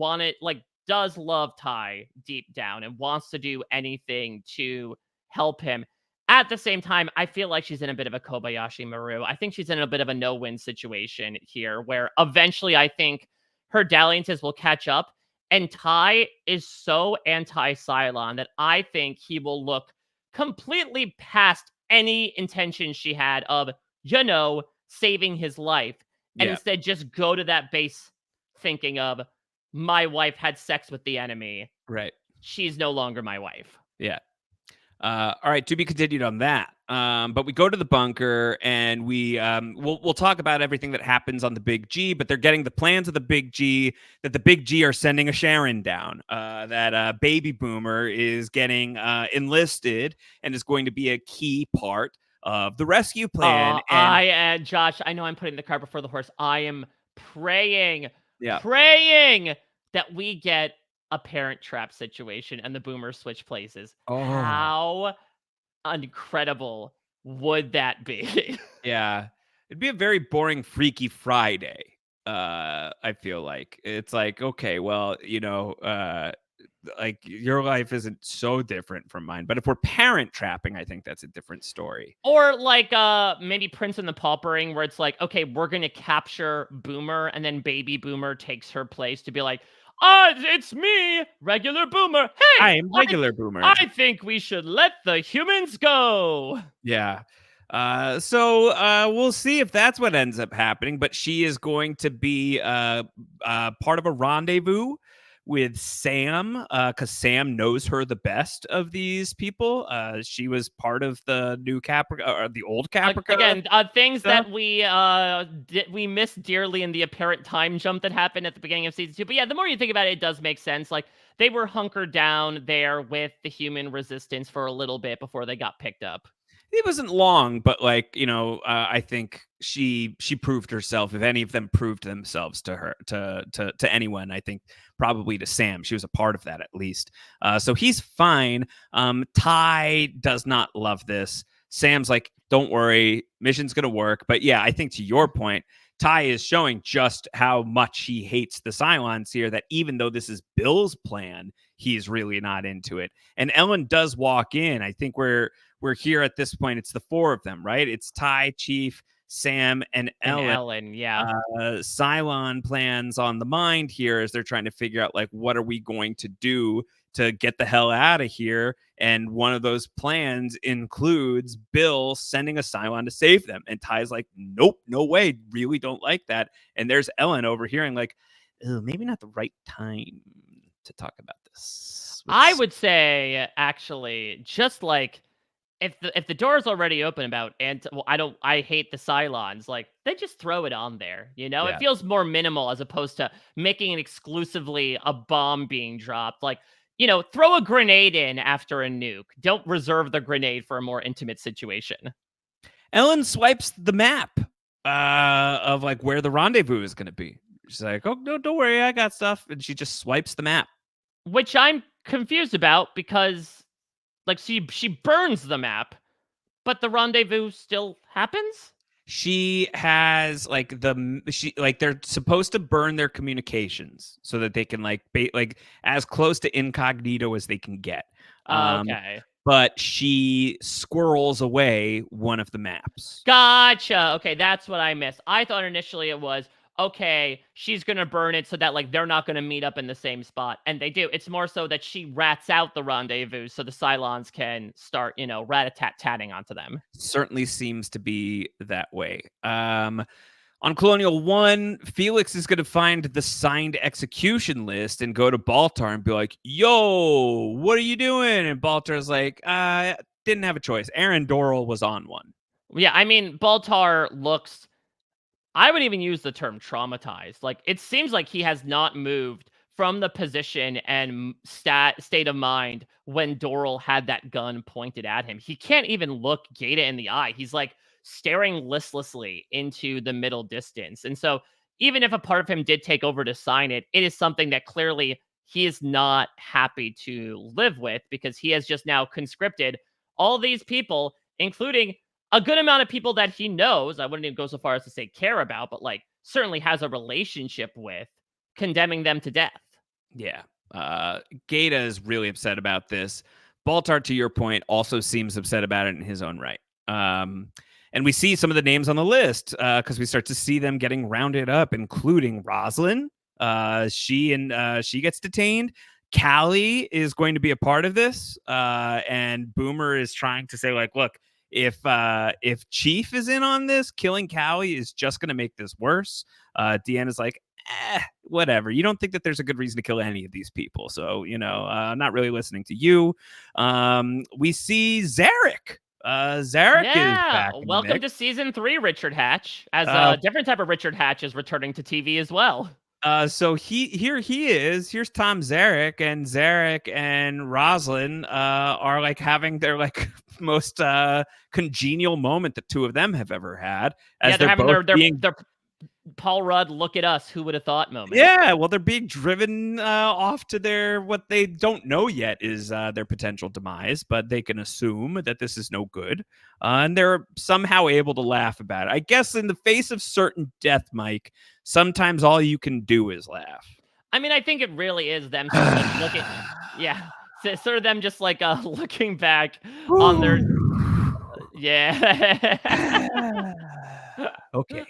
Speaker 2: does love Ty deep down and wants to do anything to help him. At the same time, I feel like she's in a bit of a Kobayashi Maru. I think she's in a bit of a no-win situation here, where eventually I think her dalliances will catch up. And Ty is so anti-Cylon that I think he will look completely past any intention she had of, saving his life. And instead just go to that base thinking of, my wife had sex with the enemy.
Speaker 3: Right.
Speaker 2: She's no longer my wife.
Speaker 3: Yeah. All right, to be continued on that. But we go to the bunker and we'll talk about everything that happens on the Big G, but they're getting the plans of the Big G, that the Big G are sending a Sharon down, that Baby Boomer is getting enlisted and is going to be a key part of the rescue plan.
Speaker 2: Josh, I know I'm putting the cart before the horse. I am praying that we get a Parent Trap situation and the Boomers switch places. How incredible would that be?
Speaker 3: Yeah. It'd be a very boring Freaky Friday. I feel like it's like, okay, well, like your life isn't so different from mine, but if we're parent trapping, I think that's a different story.
Speaker 2: Or like maybe Prince and the Pauper Ring, where it's like, okay, we're gonna capture Boomer, and then Baby Boomer takes her place to be like, it's me, regular Boomer. Hey,
Speaker 3: I'm regular Boomer.
Speaker 2: I think we should let the humans go.
Speaker 3: Yeah. So we'll see if that's what ends up happening, but she is going to be part of a rendezvous with Sam, because Sam knows her the best of these people. She was part of the new Caprica, or the old Caprica.
Speaker 2: Again, things
Speaker 3: stuff.
Speaker 2: that we missed dearly in the apparent time jump that happened at the beginning of season 2. But yeah, the more you think about it, it does make sense. Like, they were hunkered down there with the human resistance for a little bit before they got picked up.
Speaker 3: It wasn't long, but like, I think she proved herself. If any of them proved themselves to her, to anyone, I think probably to Sam. She was a part of that at least. So he's fine. Ty does not love this. Sam's like, don't worry, mission's gonna work. But yeah, I think to your point, Ty is showing just how much he hates the Cylons here, that even though this is Bill's plan, he's really not into it. And Ellen does walk in. I think we're here at this point. It's the four of them, right? It's Ty, Chief, Sam, and Ellen.
Speaker 2: Yeah.
Speaker 3: Cylon plans on the mind here as they're trying to figure out, like, what are we going to do to get the hell out of here? And one of those plans includes Bill sending a Cylon to save them. And Ty's like, nope, no way. Really don't like that. And there's Ellen overhearing, like, oh, maybe not the right time to talk about this.
Speaker 2: I would say, actually, just like, if the door is already open about I hate the Cylons, like, they just throw it on there,
Speaker 3: Yeah.
Speaker 2: It feels more minimal as opposed to making it exclusively a bomb being dropped. Like, throw a grenade in after a nuke. Don't reserve the grenade for a more intimate situation.
Speaker 3: Ellen swipes the map of like where the rendezvous is going to be. She's like, oh, no, don't worry, I got stuff. And she just swipes the map.
Speaker 2: Which I'm confused about because, like, she burns the map, but the rendezvous still happens?
Speaker 3: She has like they're supposed to burn their communications so that they can like as close to incognito as they can get.
Speaker 2: Okay.
Speaker 3: But she squirrels away one of the maps.
Speaker 2: Gotcha. Okay, that's what I missed. I thought initially it was, okay, she's going to burn it so that, like, they're not going to meet up in the same spot. And they do. It's more so that she rats out the rendezvous so the Cylons can start, rat-a-tat-tatting onto them.
Speaker 3: Certainly seems to be that way. On Colonial 1, Felix is going to find the signed execution list and go to Baltar and be like, yo, what are you doing? And Baltar's like, didn't have a choice. Aaron Doral was on one.
Speaker 2: Yeah, I mean, Baltar looks... I would even use the term traumatized. Like, it seems like he has not moved from the position and state of mind when Doral had that gun pointed at him. He can't even look Gata in the eye. He's like staring listlessly into the middle distance. And so even if a part of him did take over to sign it, it is something that clearly he is not happy to live with, because he has just now conscripted all these people, including a good amount of people that he knows. I wouldn't even go so far as to say care about, but like certainly has a relationship with, condemning them to death.
Speaker 3: Yeah. Gata is really upset about this. Baltar, to your point, also seems upset about it in his own right. And we see some of the names on the list because we start to see them getting rounded up, including Roslin. She gets detained. Callie is going to be a part of this. And Boomer is trying to say, like, look, if Chief is in on this, killing Callie is just going to make this worse. Deanna's like, whatever. You don't think that there's a good reason to kill any of these people. So, I'm not really listening to you. We see Zarek. Zarek is back.
Speaker 2: Welcome to season 3, Richard Hatch. As a different type of Richard Hatch is returning to TV as well.
Speaker 3: So he is. Here's Tom Zarek, and Zarek and Roslin are like having their like most congenial moment the two of them have ever had. As
Speaker 2: they're having
Speaker 3: both
Speaker 2: their Paul Rudd, look at us, who would have thought moment.
Speaker 3: Yeah, well, they're being driven off to their, what they don't know yet is their potential demise, but they can assume that this is no good. And they're somehow able to laugh about it. I guess in the face of certain death, Mike, sometimes all you can do is laugh.
Speaker 2: I mean, I think it really is them sort of like looking, sort of them just like looking back on their,
Speaker 3: Okay.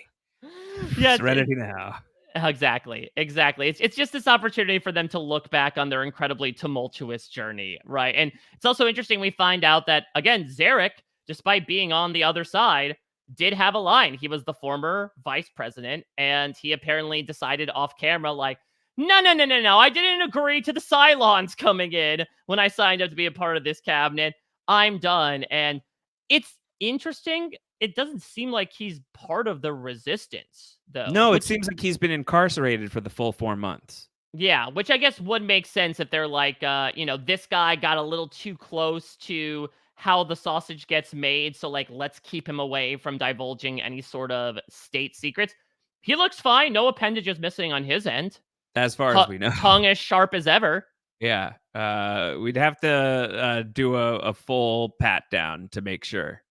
Speaker 2: Yeah,
Speaker 3: Serenity now.
Speaker 2: Exactly. It's just this opportunity for them to look back on their incredibly tumultuous journey, right? And it's also interesting we find out that, again, Zarek, despite being on the other side, did have a line. He was the former vice president, and he apparently decided off camera, like, No. I didn't agree to the Cylons coming in when I signed up to be a part of this cabinet. I'm done. And it's interesting. It doesn't seem like he's part of the resistance, though.
Speaker 3: No, it
Speaker 2: Which,
Speaker 3: seems like he's been incarcerated for the full 4 months.
Speaker 2: yeah, which I guess would make sense if they're like, this guy got a little too close to how the sausage gets made. So, like, let's keep him away from divulging any sort of state secrets. He looks fine. No appendages missing on his end.
Speaker 3: As far as we know.
Speaker 2: Tongue as sharp as ever.
Speaker 3: Yeah. We'd have to do a full pat down to make sure.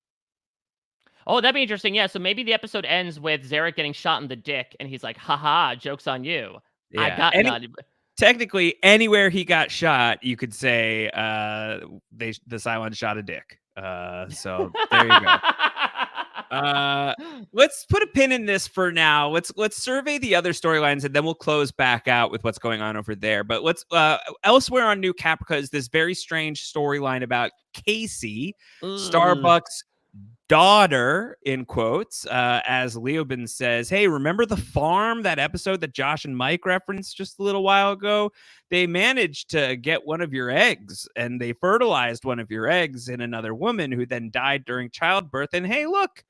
Speaker 2: Oh, that'd be interesting. Yeah, so maybe the episode ends with Zarek getting shot in the dick, and he's like, haha, joke's on you. I
Speaker 3: Yeah.
Speaker 2: got none.
Speaker 3: Technically, anywhere he got shot, you could say the Cylons shot a dick. So there you go. Let's put a pin in this for now. Let's survey the other storylines, and then we'll close back out with what's going on over there. But let's elsewhere on New Caprica is this very strange storyline about Casey, Starbuck's daughter, in quotes, as Leobin says, hey, remember the farm, that episode that Josh and Mike referenced just a little while ago? They managed to get one of your eggs, and they fertilized one of your eggs in another woman who then died during childbirth. And hey, look,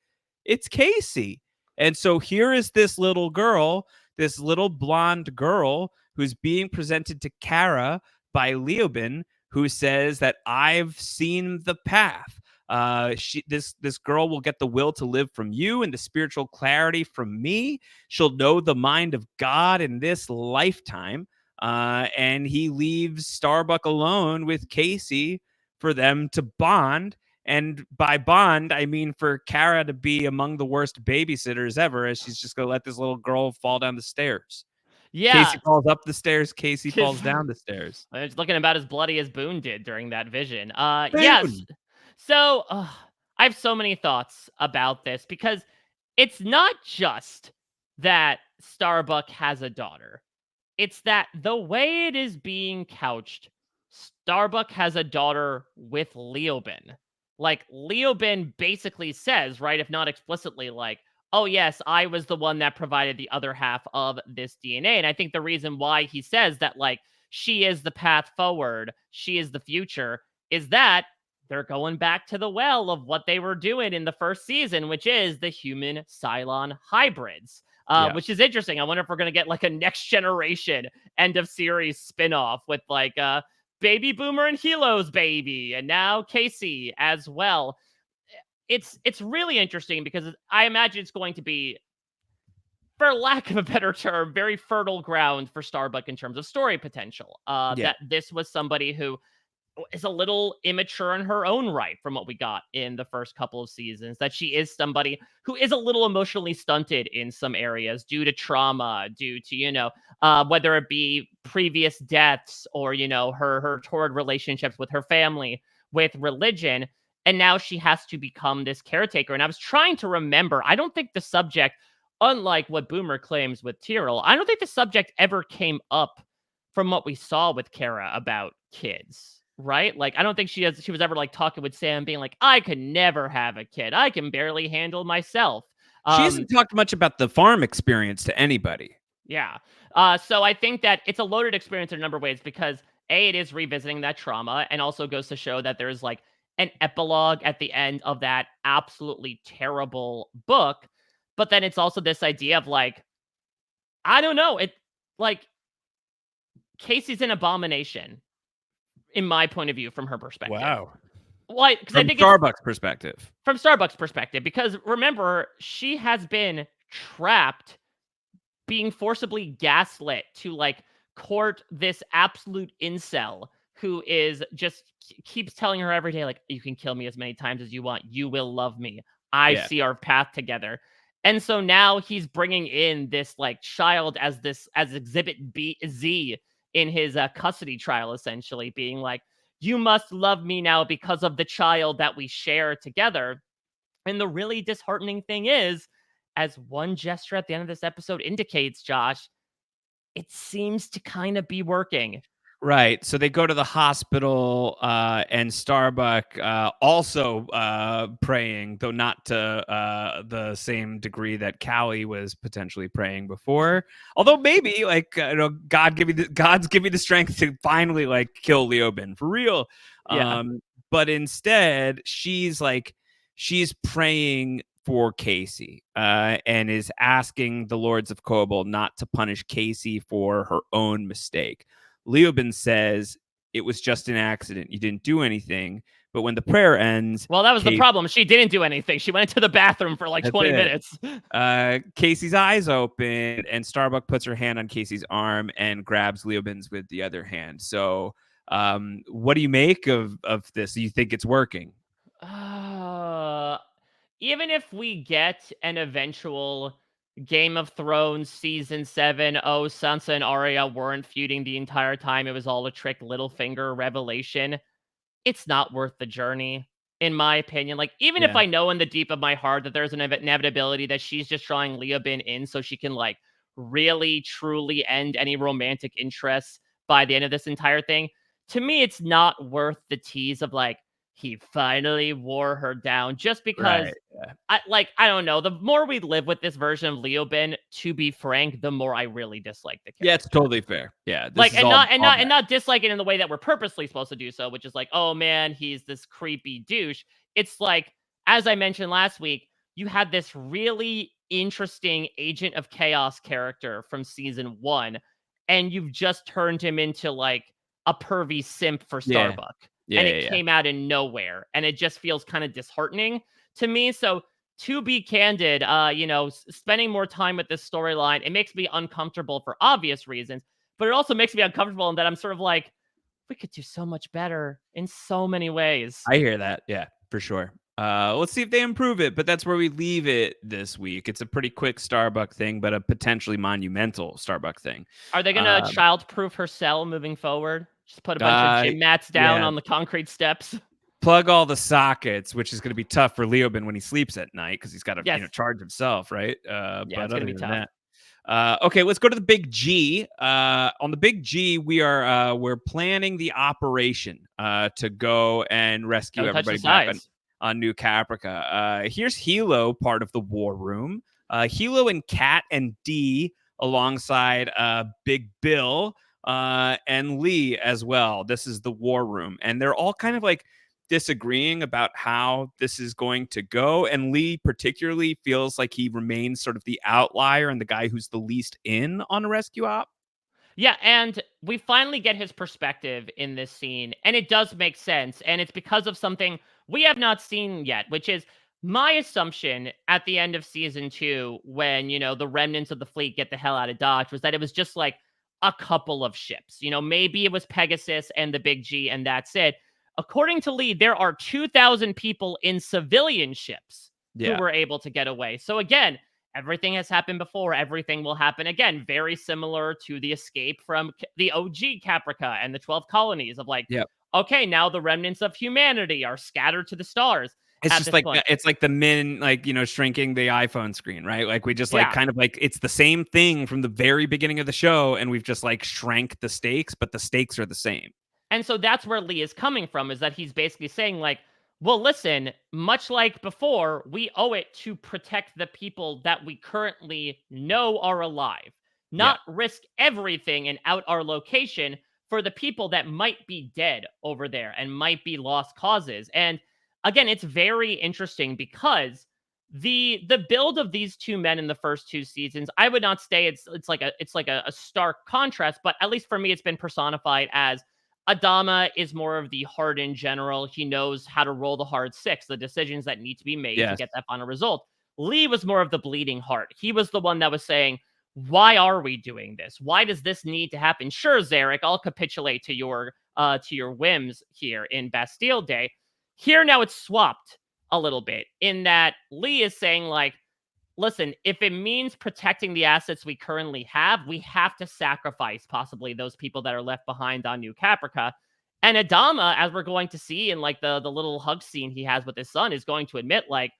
Speaker 3: it's Casey. And so here is this little girl, this little blonde girl who's being presented to Kara by Leobin, who says that I've seen the path. This girl will get the will to live from you and the spiritual clarity from me. She'll know the mind of God in this lifetime. And he leaves Starbuck alone with Casey for them to bond. And by bond, I mean for Kara to be among the worst babysitters ever, as she's just going to let this little girl fall down the stairs.
Speaker 2: Yeah.
Speaker 3: Casey falls up the stairs. Casey falls down the stairs.
Speaker 2: It's looking about as bloody as Boone did during that vision.
Speaker 3: Boone.
Speaker 2: Yes. So I have so many thoughts about this because it's not just that Starbuck has a daughter. It's that the way it is being couched, Starbuck has a daughter with Leobin. Like, Leobin basically says, right, if not explicitly, like, oh, yes, I was the one that provided the other half of this DNA. And I think the reason why he says that, like, she is the path forward, she is the future, is that they're going back to the well of what they were doing in the first season, which is the human Cylon hybrids, which is interesting. I wonder if we're going to get like a next generation end of series spinoff with like Baby Boomer and Helo's baby, and now Casey as well. It's really interesting because I imagine it's going to be, for lack of a better term, very fertile ground for Starbuck in terms of story potential. That this was somebody who is a little immature in her own right from what we got in the first couple of seasons, that she is somebody who is a little emotionally stunted in some areas due to trauma, due to, whether it be previous deaths or, her torrid relationships with her family, with religion. And now she has to become this caretaker. And I was trying to remember, I don't think the subject, unlike what Boomer claims with Tyrell, I don't think the subject ever came up from what we saw with Kara about kids. Right? Like, I don't think she was ever like talking with Sam being like, I could never have a kid. I can barely handle myself.
Speaker 3: She hasn't talked much about the farm experience to anybody.
Speaker 2: Yeah. So I think that it's a loaded experience in a number of ways because it is revisiting that trauma and also goes to show that there's like an epilogue at the end of that absolutely terrible book. But then it's also this idea of like, I don't know. It like Casey's an abomination, in my point of view, from her perspective.
Speaker 3: Wow.
Speaker 2: Why?
Speaker 3: From Starbucks' perspective.
Speaker 2: From Starbucks' perspective, because remember, she has been trapped, being forcibly gaslit to like court this absolute incel who is just keeps telling her every day, like, you can kill me as many times as you want. You will love me. I see our path together. And so now he's bringing in this like child as exhibit Z in his custody trial, essentially being like, you must love me now because of the child that we share together. And the really disheartening thing is, as one gesture at the end of this episode indicates, Josh, it seems to kind of be working.
Speaker 3: Right. So they go to the hospital, and Starbuck also praying, though not to the same degree that Callie was potentially praying before. Although maybe God's give me the strength to finally like kill Leobin for real.
Speaker 2: Yeah.
Speaker 3: But instead, she's praying for Casey, and is asking the Lords of Kobol not to punish Casey for her own mistake. Leobin says it was just an accident. You didn't do anything. But when the prayer ends,
Speaker 2: Well, that was the problem. She didn't do anything. She went into the bathroom for like
Speaker 3: that's
Speaker 2: 20
Speaker 3: it.
Speaker 2: minutes.
Speaker 3: Casey's eyes open, and Starbuck puts her hand on Casey's arm and grabs Leobin's with the other hand. So, what do you make of this? Do you think it's working?
Speaker 2: Even if we get an eventual Game of Thrones season 7, oh, Sansa and Arya weren't feuding the entire time, it was all a trick, Littlefinger revelation, it's not worth the journey, in my opinion. Like, even if
Speaker 3: Yeah.
Speaker 2: I know in the deep of my heart that there's an inevitability that she's just drawing Leobin in so she can, like, really, truly end any romantic interests by the end of this entire thing, to me, it's not worth the tease of, like, he finally wore her down just because
Speaker 3: Right. Yeah.
Speaker 2: I don't know. The more we live with this version of Leobin, to be frank, the more I really dislike the
Speaker 3: Yeah, it's
Speaker 2: character.
Speaker 3: totally fair. Yeah, this
Speaker 2: Like,
Speaker 3: is
Speaker 2: and
Speaker 3: all
Speaker 2: not and
Speaker 3: all
Speaker 2: not and
Speaker 3: bad.
Speaker 2: not dislike it in the way that we're purposely supposed to do so, which is like, oh man, he's this creepy douche. It's like, as I mentioned last week, you had this really interesting Agent of Chaos character from season 1, and you've just turned him into like a pervy simp for
Speaker 3: Yeah.
Speaker 2: Starbuck.
Speaker 3: Yeah.
Speaker 2: And
Speaker 3: Yeah.
Speaker 2: it
Speaker 3: Yeah.
Speaker 2: came out of nowhere. And it just feels kind of disheartening to me. So to be candid, spending more time with this storyline, it makes me uncomfortable for obvious reasons, but it also makes me uncomfortable in that I'm sort of like, we could do so much better in so many ways.
Speaker 3: I hear that. Yeah, for sure. Let's see if they improve it, but that's where we leave it this week. It's a pretty quick Starbuck thing, but a potentially monumental Starbuck thing.
Speaker 2: Are they gonna
Speaker 3: Um,
Speaker 2: child-proof her cell moving forward? Just put a bunch of
Speaker 3: uh,
Speaker 2: gym mats down
Speaker 3: yeah,
Speaker 2: on the concrete steps?
Speaker 3: plug all the sockets, which is going to be tough for Leobin when he sleeps at night because he's got to
Speaker 2: Yes.
Speaker 3: charge himself, right?
Speaker 2: Yeah,
Speaker 3: But
Speaker 2: it's gonna
Speaker 3: other
Speaker 2: be
Speaker 3: than
Speaker 2: tough.
Speaker 3: that, okay, let's go to the big G. On the big G, we're planning the operation to go and rescue
Speaker 2: Don't touch the
Speaker 3: everybody back
Speaker 2: sides.
Speaker 3: on New Caprica. Here's Hilo, part of the war room. Hilo and Kat and D alongside Big Bill and Lee as well. This is the war room, and they're all kind of like disagreeing about how this is going to go. And Lee particularly feels like he remains sort of the outlier and the guy who's the least in on a rescue op.
Speaker 2: Yeah, and we finally get his perspective in this scene, and it does make sense. And it's because of something we have not seen yet, which is my assumption at the end of season 2, when, the remnants of the fleet get the hell out of Dodge, was that it was just like a couple of ships. Maybe it was Pegasus and the Big G, and that's it. According to Lee, there are 2,000 people in civilian ships who
Speaker 3: Yeah.
Speaker 2: were able to get away. So again, everything has happened before. Everything will happen again. Very similar to the escape from the OG Caprica and the 12 colonies of like,
Speaker 3: Yep.
Speaker 2: okay, now the remnants of humanity are scattered to the stars
Speaker 3: It's
Speaker 2: at
Speaker 3: just
Speaker 2: this
Speaker 3: like
Speaker 2: point.
Speaker 3: it's like the men shrinking the iPhone screen, right? Like we just like
Speaker 2: Yeah.
Speaker 3: kind of like it's the same thing from the very beginning of the show, and we've just like shrank the stakes, but the stakes are the same.
Speaker 2: And so that's where Lee is coming from, is that he's basically saying, like, well, listen, much like before, we owe it to protect the people that we currently know are alive,
Speaker 3: Yeah.
Speaker 2: not risk everything and out our location for the people that might be dead over there and might be lost causes. And again, it's very interesting because the build of these two men in the first two seasons, I would not say it's like a stark contrast, but at least for me, it's been personified as Adama is more of the hardened general. He knows how to roll the hard six, the decisions that need to be made to
Speaker 3: Yes.
Speaker 2: get that final result. Lee was more of the bleeding heart. He was the one that was saying, why are we doing this? Why does this need to happen? Sure, Zarek, I'll capitulate to your whims here in Bastille Day. Here now it's swapped a little bit in that Lee is saying, like, listen, if it means protecting the assets we currently have, we have to sacrifice possibly those people that are left behind on New Caprica. And Adama, as we're going to see in like the little hug scene he has with his son, is going to admit, like,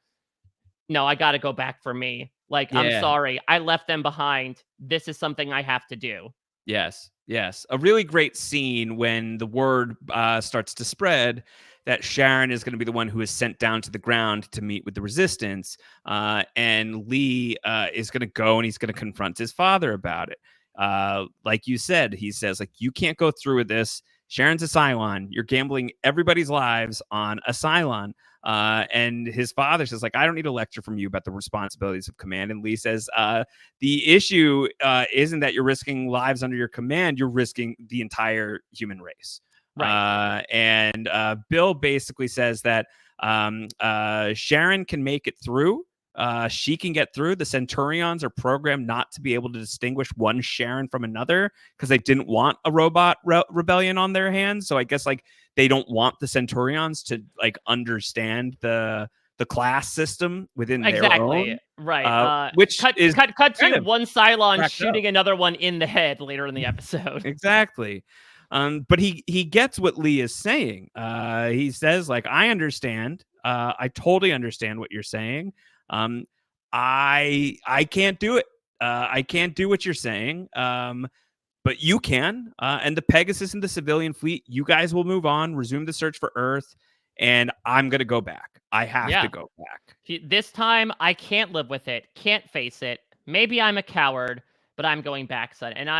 Speaker 2: no, I got to go back for me. Like, I'm
Speaker 3: Yeah.
Speaker 2: sorry. I left them behind. This is something I have to do.
Speaker 3: Yes, yes. A really great scene when the word starts to spread that Sharon is going to be the one who is sent down to the ground to meet with the resistance. And Lee is going to go and he's going to confront his father about it. Like you said, he says, like, you can't go through with this. Sharon's a Cylon. You're gambling everybody's lives on a Cylon. And his father says, like, I don't need a lecture from you about the responsibilities of command. And Lee says, the issue isn't that you're risking lives under your command. You're risking the entire human race.
Speaker 2: Right.
Speaker 3: And Bill basically says that Sharon can make it through. She can get through. The Centurions are programmed not to be able to distinguish one Sharon from another because they didn't want a robot rebellion on their hands. So I guess like they don't want the Centurions to like understand the class system within their own.
Speaker 2: Right.
Speaker 3: Which is
Speaker 2: cut
Speaker 3: kind
Speaker 2: to
Speaker 3: of
Speaker 2: one Cylon
Speaker 3: cracked
Speaker 2: shooting another one in the head later in the episode.
Speaker 3: exactly. But he gets what Lee is saying. He says, like, I understand. I totally understand what you're saying. I can't do it. I can't do what you're saying. But you can. And the Pegasus and the civilian fleet, you guys will move on, resume the search for Earth, and I'm gonna go back. I have to go back.
Speaker 2: This time, I can't live with it. Can't face it. Maybe I'm a coward, but I'm going back, son. And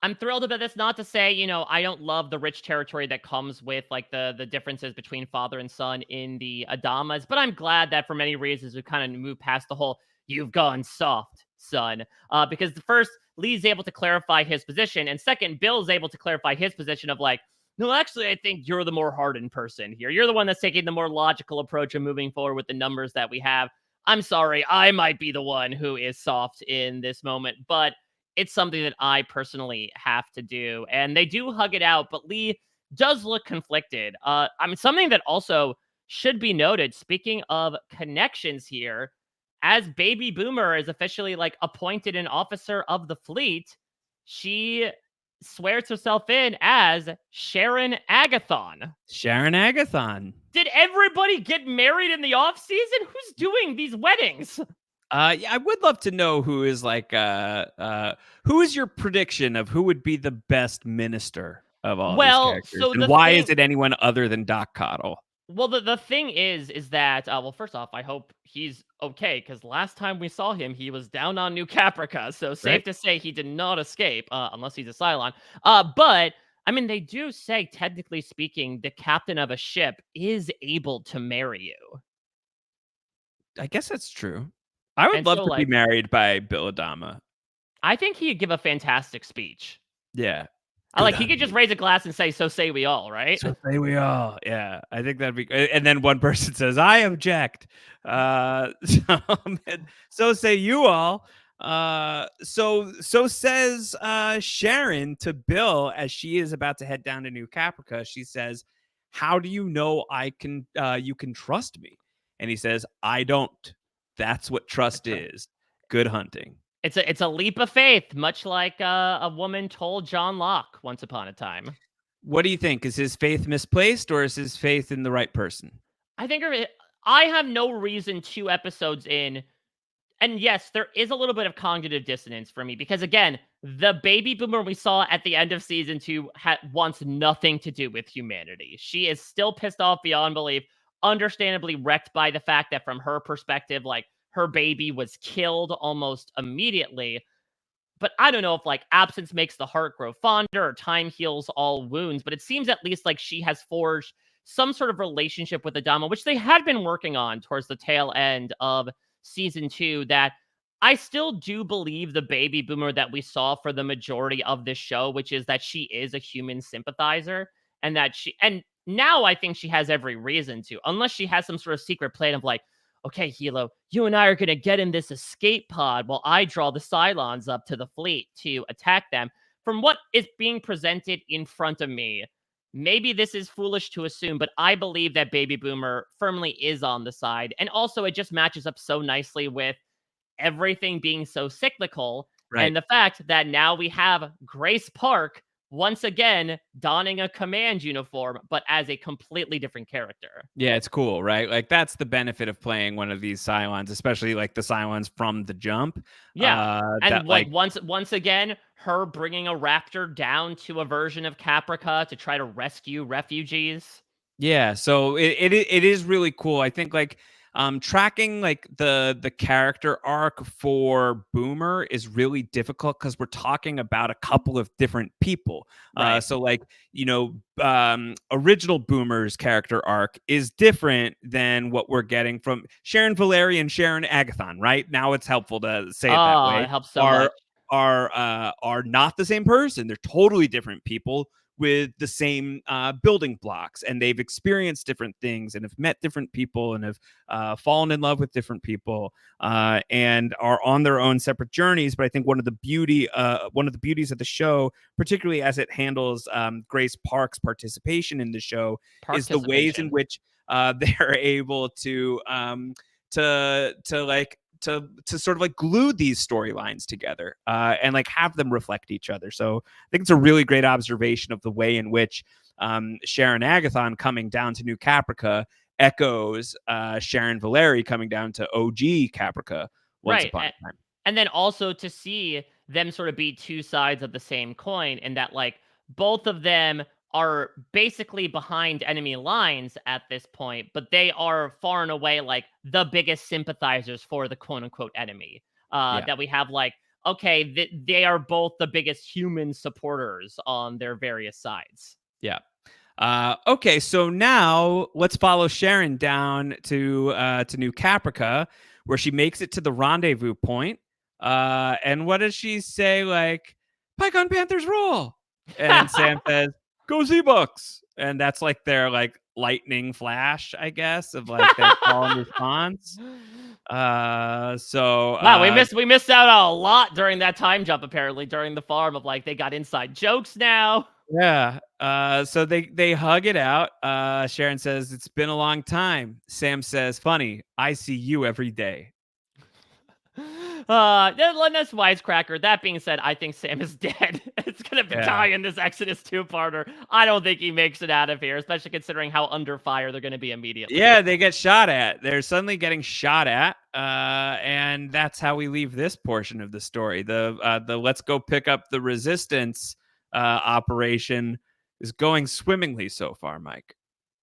Speaker 2: I'm thrilled about this. Not to say, I don't love the rich territory that comes with like the differences between father and son in the Adamas, but I'm glad that for many reasons we kind of moved past the whole "you've gone soft, son," because the first Lee's able to clarify his position, and second, Bill's able to clarify his position of like, no, actually, I think you're the more hardened person here. You're the one that's taking the more logical approach and moving forward with the numbers that we have. I'm sorry, I might be the one who is soft in this moment, but it's something that I personally have to do. And they do hug it out, but Lee does look conflicted. I mean, something that also should be noted, speaking of connections here, as Baby Boomer is officially like appointed an officer of the fleet, she swears herself in as Sharon Agathon.
Speaker 3: Sharon Agathon.
Speaker 2: Did everybody get married in the off season? Who's doing these weddings?
Speaker 3: Yeah, I would love to know who is like who is your prediction of who would be the best minister of all these
Speaker 2: Well,
Speaker 3: characters,
Speaker 2: so
Speaker 3: and
Speaker 2: the
Speaker 3: why
Speaker 2: thing,
Speaker 3: is it anyone other than Doc Coddle?
Speaker 2: well, the thing is that well, first off, I hope he's okay because last time we saw him, he was down on New Caprica, so safe
Speaker 3: Right?
Speaker 2: to say he did not escape, unless he's a Cylon. But I mean, they do say, technically speaking, the captain of a ship is able to marry you,
Speaker 3: I guess that's true. I would
Speaker 2: and
Speaker 3: love
Speaker 2: so
Speaker 3: to be
Speaker 2: like,
Speaker 3: married by Bill Adama.
Speaker 2: I think he'd give a fantastic speech.
Speaker 3: Yeah.
Speaker 2: I
Speaker 3: Good
Speaker 2: like he
Speaker 3: on
Speaker 2: could just
Speaker 3: you.
Speaker 2: raise a glass and say, "So say we all," right?
Speaker 3: So say we all. Yeah, I think that'd be. And then one person says, "I object." So, so say you all. So says Sharon to Bill as she is about to head down to New Caprica. She says, "How do you know I can? You can trust me?" And he says, "I don't. That's what trust
Speaker 2: That's right.
Speaker 3: is. Good hunting."
Speaker 2: It's a leap of faith, much like a woman told John Locke once upon a time.
Speaker 3: What do you think? Is his faith misplaced, or is his faith in the right person?
Speaker 2: I think I have no reason 2 episodes in, and yes, there is a little bit of cognitive dissonance for me because again, the baby boomer we saw at the end of season 2 wants nothing to do with humanity. She is still pissed off beyond belief, understandably wrecked by the fact that from her perspective, like her baby was killed almost immediately. But I don't know if like absence makes the heart grow fonder or time heals all wounds, but it seems at least like she has forged some sort of relationship with Adama, which they had been working on towards the tail end of season 2, that I still do believe the baby boomer that we saw for the majority of this show, which is that she is a human sympathizer and that and now I think she has every reason to, unless she has some sort of secret plan of like, okay, Hilo, you and I are going to get in this escape pod while I draw the Cylons up to the fleet to attack them. From what is being presented in front of me, maybe this is foolish to assume, but I believe that Baby Boomer firmly is on the side. And also, it just matches up so nicely with everything being so cyclical
Speaker 3: Right.
Speaker 2: and the fact that now we have Grace Park once again donning a command uniform, but as a completely different character.
Speaker 3: Yeah, it's cool, right? Like that's the benefit of playing one of these Cylons, especially like the Cylons from the jump.
Speaker 2: Yeah. And
Speaker 3: That
Speaker 2: like
Speaker 3: like
Speaker 2: once again, her bringing a raptor down to a version of Caprica to try to rescue refugees.
Speaker 3: Yeah, so it is really cool. I think like tracking like the character arc for Boomer is really difficult because we're talking about a couple of different people.
Speaker 2: Right.
Speaker 3: So like original Boomer's character arc is different than what we're getting from Sharon Valerie and Sharon Agathon. Right now, it's helpful to say it that
Speaker 2: Oh,
Speaker 3: way.
Speaker 2: it helps so much.
Speaker 3: Are not the same person. They're totally different people with the same building blocks, and they've experienced different things and have met different people and have fallen in love with different people and are on their own separate journeys. But I think one of the beauties of the show, particularly as it handles Grace Park's participation in the show, is the ways in
Speaker 2: Participation.
Speaker 3: which they're able to sort of like glue these storylines together and like have them reflect each other. So I think it's a really great observation of the way in which Sharon Agathon coming down to New Caprica echoes Sharon Valerie coming down to OG Caprica once
Speaker 2: Right.
Speaker 3: upon a time.
Speaker 2: And then also to see them sort of be two sides of the same coin, and that like both of them are basically behind enemy lines at this point, but they are far and away like the biggest sympathizers for the quote unquote enemy.
Speaker 3: Yeah.
Speaker 2: That we have like, okay, they are both the biggest human supporters on their various sides.
Speaker 3: Yeah. Okay, so now let's follow Sharon down to New Caprica, where she makes it to the rendezvous point. And what does she say? Like, Pycon Panthers rule. And Sam says, "Go Z-Bucks." And that's like their like lightning flash, I guess, of like their call and response.
Speaker 2: Wow, we missed out on a lot during that time jump, apparently, during the farm of like they got inside jokes now.
Speaker 3: Yeah. So they hug it out. Sharon says, "It's been a long time." Sam says, "Funny, I see you every day."
Speaker 2: That's wisecracker. That being said, I think Sam is dead. It's gonna die in this Exodus 2-parter. I don't think he makes it out of here, especially considering how under fire they're gonna be immediately.
Speaker 3: Yeah, they get shot at. They're suddenly getting shot at. And that's how we leave this portion of the story. The let's go pick up the resistance operation is going swimmingly so far, Mike.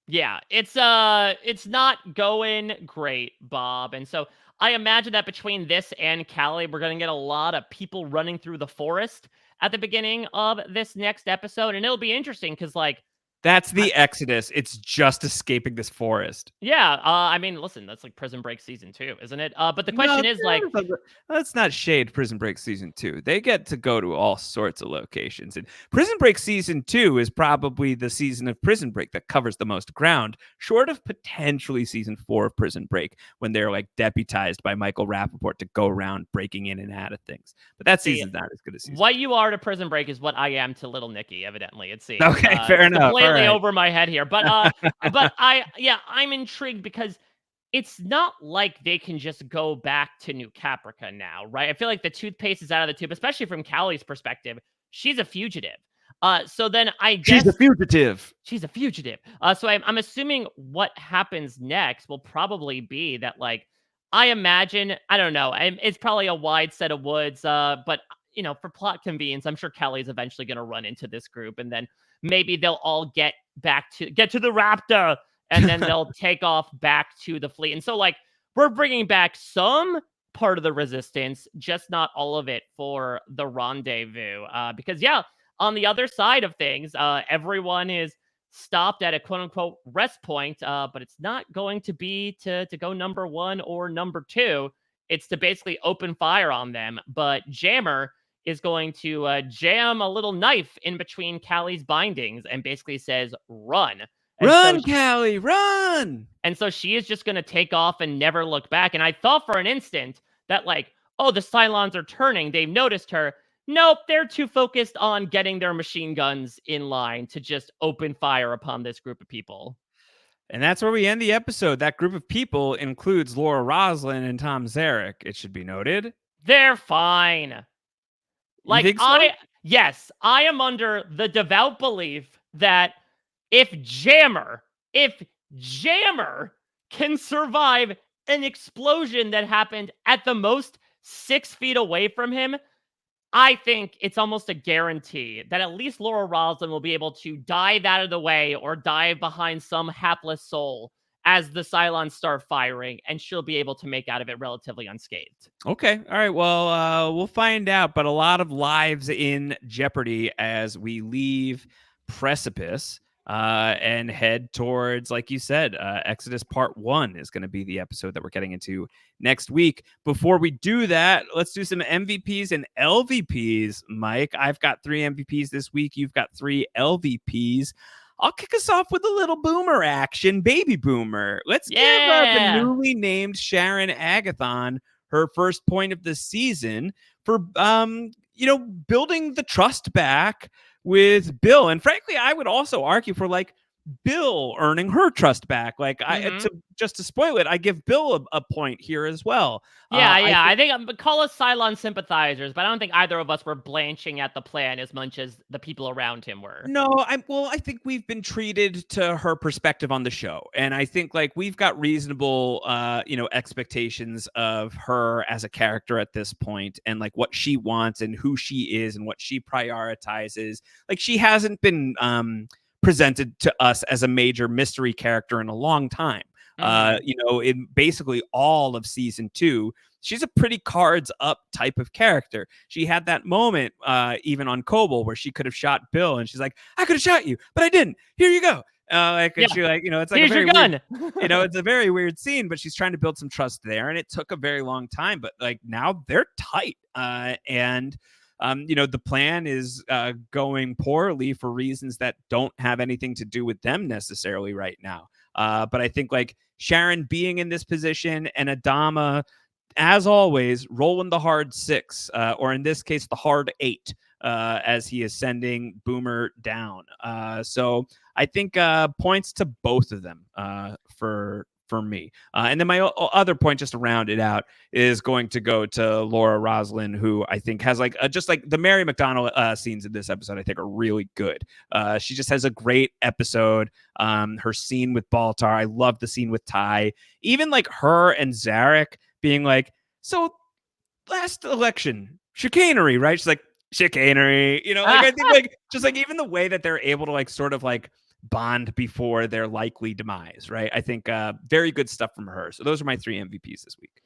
Speaker 2: Yeah, it's not going great, Bob. And so I imagine that between this and Callie, we're gonna get a lot of people running through the forest at the beginning of this next episode, and it'll be interesting because like
Speaker 3: That's the Exodus. It's just escaping this forest.
Speaker 2: yeah, I mean, listen, that's like Prison Break season 2, isn't it? But the question is like,
Speaker 3: let's not shade Prison Break season 2. They get to go to all sorts of locations, and Prison Break season 2 is probably the season of Prison Break that covers the most ground, short of potentially season 4 of Prison Break when they're like deputized by Michael Rappaport to go around breaking in and out of things. But that season's not as good as season.
Speaker 2: What you are to Prison Break is what I am to Little Nicky, evidently. It seems.
Speaker 3: Okay, fair enough.
Speaker 2: Completely over my head here, but I'm intrigued because it's not like they can just go back to New Caprica now, right? I feel like the toothpaste is out of the tube, especially from Callie's perspective. She's a fugitive. So then I guess
Speaker 3: she's a fugitive.
Speaker 2: She's a fugitive. So I'm assuming what happens next will probably be that, like, I imagine, I don't know, it's probably a wide set of woods, but you know, for plot convenience, I'm sure Kelly's eventually going to run into this group, and then maybe they'll all get to the raptor, and then they'll take off back to the fleet. And so, like, we're bringing back some part of the resistance, just not all of it for the rendezvous. Because yeah, on the other side of things, everyone is stopped at a quote unquote rest point, but it's not going to be to go number 1 or number 2. It's to basically open fire on them. But Jammer is going to jam a little knife in between Callie's bindings and basically says, "Run." And
Speaker 3: Run,
Speaker 2: so
Speaker 3: Callie, run!
Speaker 2: And so she is just going to take off and never look back. And I thought for an instant that, like, oh, the Cylons are turning. They've noticed her. Nope, they're too focused on getting their machine guns in line to just open fire upon this group of people.
Speaker 3: And that's where we end the episode. That group of people includes Laura Roslin and Tom Zarek, it should be noted.
Speaker 2: They're fine.
Speaker 3: You think so?
Speaker 2: Yes, I am under the devout belief that if Jammer can survive an explosion that happened at the most 6 feet away from him, I think it's almost a guarantee that at least Laura Roslin will be able to dive out of the way or dive behind some hapless soul as the Cylons start firing, and she'll be able to make out of it relatively unscathed.
Speaker 3: Okay. All right. Well, we'll find out. But a lot of lives in jeopardy as we leave Precipice and head towards, like you said, Exodus Part 1 is going to be the episode that we're getting into next week. Before we do that, let's do some MVPs and LVPs, Mike. I've got 3 MVPs this week. You've got 3 LVPs. I'll kick us off with a little boomer action, baby boomer. Let's give the newly named Sharon Agathon her first point of the season for, building the trust back with Bill. And frankly, I would also argue for like Bill earning her trust back. Like just to spoil it, I give Bill a point here as well.
Speaker 2: I think call us Cylon sympathizers, but I don't think either of us were blanching at the plan as much as the people around him were.
Speaker 3: No, I think we've been treated to her perspective on the show, and I think like we've got reasonable, expectations of her as a character at this point, and like what she wants and who she is and what she prioritizes. Like she hasn't been presented to us as a major mystery character in a long time. In basically all of season 2, she's a pretty cards up type of character. She had that moment even on Kobol where she could have shot Bill, and she's like, I could have shot you, but I didn't. Here you go. She like, it's like
Speaker 2: here's your gun.
Speaker 3: Weird, it's a very weird scene, but she's trying to build some trust there, and it took a very long time. But like now they're tight, the plan is going poorly for reasons that don't have anything to do with them necessarily right now. But I think like Sharon being in this position and Adama, as always, rolling the hard 6, or in this case, the hard 8, as he is sending Boomer down. So I think points to both of them for me. And then my other point, just to round it out, is going to go to Laura Roslin, who I think has like just like the Mary McDonnell scenes in this episode, I think are really good. She just has a great episode. Her scene with Baltar, I love the scene with Ty. Even like her and Zarek being like, so last election, chicanery, right? She's like, chicanery, like I think like just like even the way that they're able to like sort of like bond before their likely demise, right? I think very good stuff from her. So those are my 3 MVPs this week.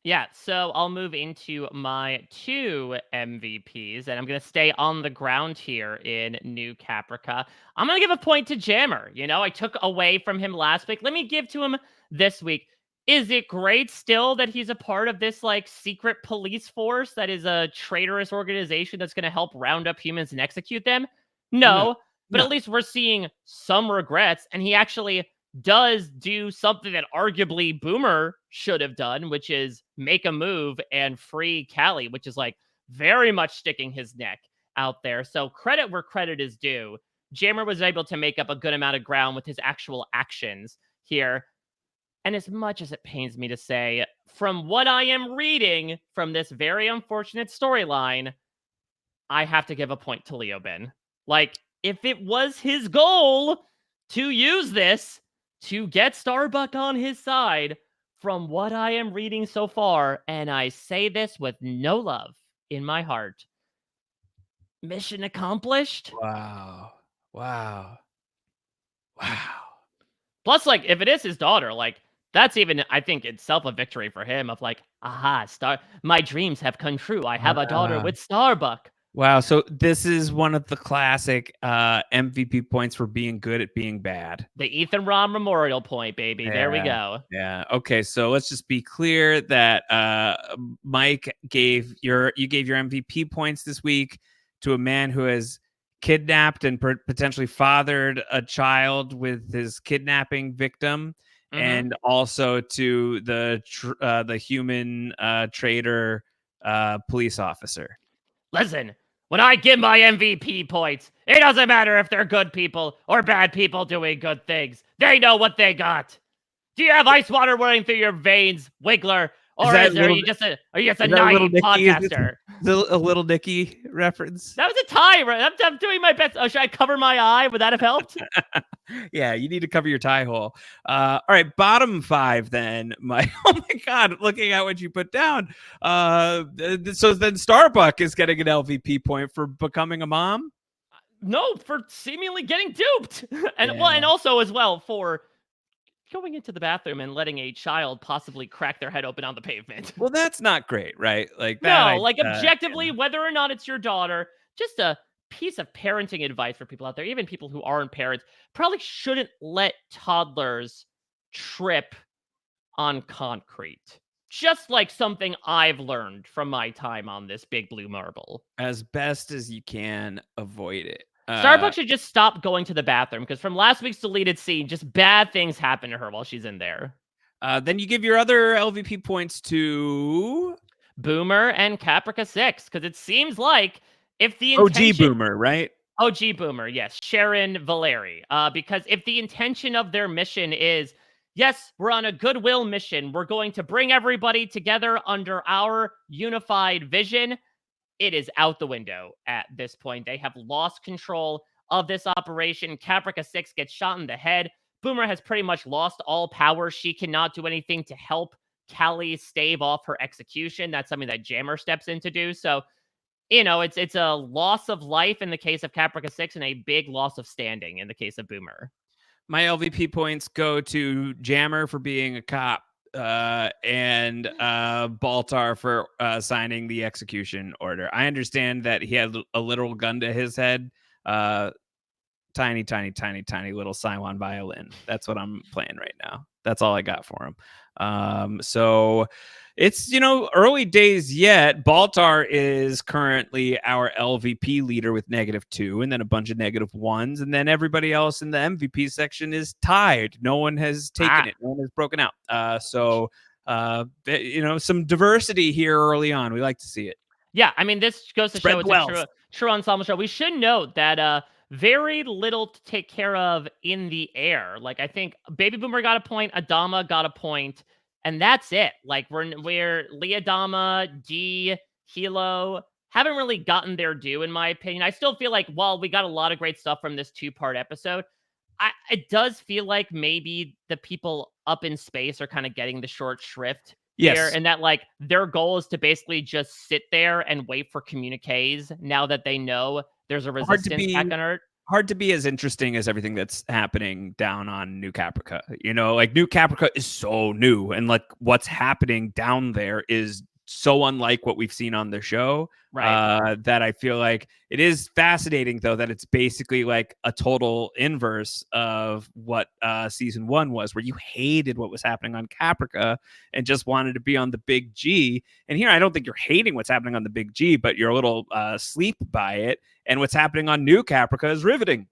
Speaker 2: Yeah, so I'll move into my 2 MVPs, and I'm going to stay on the ground here in New Caprica. I'm going to give a point to Jammer. I took away from him last week. Let me give to him this week. Is it great still that he's a part of this like secret police force that is a traitorous organization that's going to help round up humans and execute them? No. But at least we're seeing some regrets, and he actually does do something that arguably Boomer should have done, which is make a move and free Callie, which is like very much sticking his neck out there. So credit where credit is due. Jammer was able to make up a good amount of ground with his actual actions here. And as much as it pains me to say, from what I am reading from this very unfortunate storyline, I have to give a point to Leobin. Like, if it was his goal to use this to get Starbuck on his side, from what I am reading so far, and I say this with no love in my heart, mission accomplished.
Speaker 3: Wow.
Speaker 2: Plus, like, if it is his daughter, like, that's even, I think, itself a victory for him of like, my dreams have come true. I have a daughter with Starbuck.
Speaker 3: Wow. So this is one of the classic MVP points for being good at being bad.
Speaker 2: The Ethan Rom Memorial point, baby. Yeah. There we go.
Speaker 3: Yeah. Okay. So let's just be clear that Mike gave your MVP points this week to a man who has kidnapped and potentially fathered a child with his kidnapping victim, and also to the human traitor police officer.
Speaker 2: Listen. When I give my MVP points, it doesn't matter if they're good people or bad people doing good things. They know what they got. Do you have ice water running through your veins, Wigler? Or are you just a naive podcaster?
Speaker 3: A little Nikki reference.
Speaker 2: That was a tie, right? I'm doing my best. Oh, should I cover my eye? Would that have helped?
Speaker 3: Yeah, you need to cover your tie hole. All right, bottom 5 then, Mike. Oh my God, looking at what you put down. So then Starbuck is getting an LVP point for becoming a mom?
Speaker 2: No, for seemingly getting duped. And also as well for going into the bathroom and letting a child possibly crack their head open on the pavement.
Speaker 3: Well, that's not great, right? Like that.
Speaker 2: No, like objectively, whether or not it's your daughter, just a piece of parenting advice for people out there, even people who aren't parents, probably shouldn't let toddlers trip on concrete. Just like something I've learned from my time on this big blue marble.
Speaker 3: As best as you can, avoid it.
Speaker 2: Starbucks should just stop going to the bathroom, because from last week's deleted scene, just bad things happen to her while she's in there.
Speaker 3: Then you give your other LVP points to
Speaker 2: Boomer and Caprica 6, because it seems like if the intention...
Speaker 3: OG Boomer, right?
Speaker 2: OG Boomer, yes. Sharon Valeri. Because if the intention of their mission is, yes, we're on a goodwill mission, we're going to bring everybody together under our unified vision, it is out the window at this point. They have lost control of this operation. Caprica 6 gets shot in the head. Boomer has pretty much lost all power. She cannot do anything to help Callie stave off her execution. That's something that Jammer steps in to do. So, it's a loss of life in the case of Caprica 6 and a big loss of standing in the case of Boomer.
Speaker 3: My LVP points go to Jammer for being a cop. And Baltar for signing the execution order. I understand that he had a literal gun to his head. Tiny little Cylon violin. That's what I'm playing right now. That's all I got for him. So it's, early days yet. Baltar is currently our LVP leader with -2, and then a bunch of -1s, and then everybody else in the MVP section is tied. No one has taken it. No one has broken out. So some diversity here early on. We like to see it.
Speaker 2: Yeah, I mean, this goes to show it's a true ensemble show. We should note that very little to take care of in the air. Like, I think Baby Boomer got a point, Adama got a point, and that's it. Like, we're Leodama, D, Hilo haven't really gotten their due, in my opinion. I still feel like while we got a lot of great stuff from this 2-part episode, it does feel like maybe the people up in space are kind of getting the short shrift.
Speaker 3: Yes.
Speaker 2: Here, and that like their goal is to basically just sit there and wait for communiques now that they know there's a resistance back on Earth.
Speaker 3: Hard to be as interesting as everything that's happening down on New Caprica. Like New Caprica is so new, and like what's happening down there is so unlike what we've seen on the show.
Speaker 2: Right.
Speaker 3: That I feel like it is fascinating, though, that it's basically like a total inverse of what season 1 was, where you hated what was happening on Caprica and just wanted to be on the big G. And here, I don't think you're hating what's happening on the big G, but you're a little sleep by it. And what's happening on New Caprica is riveting.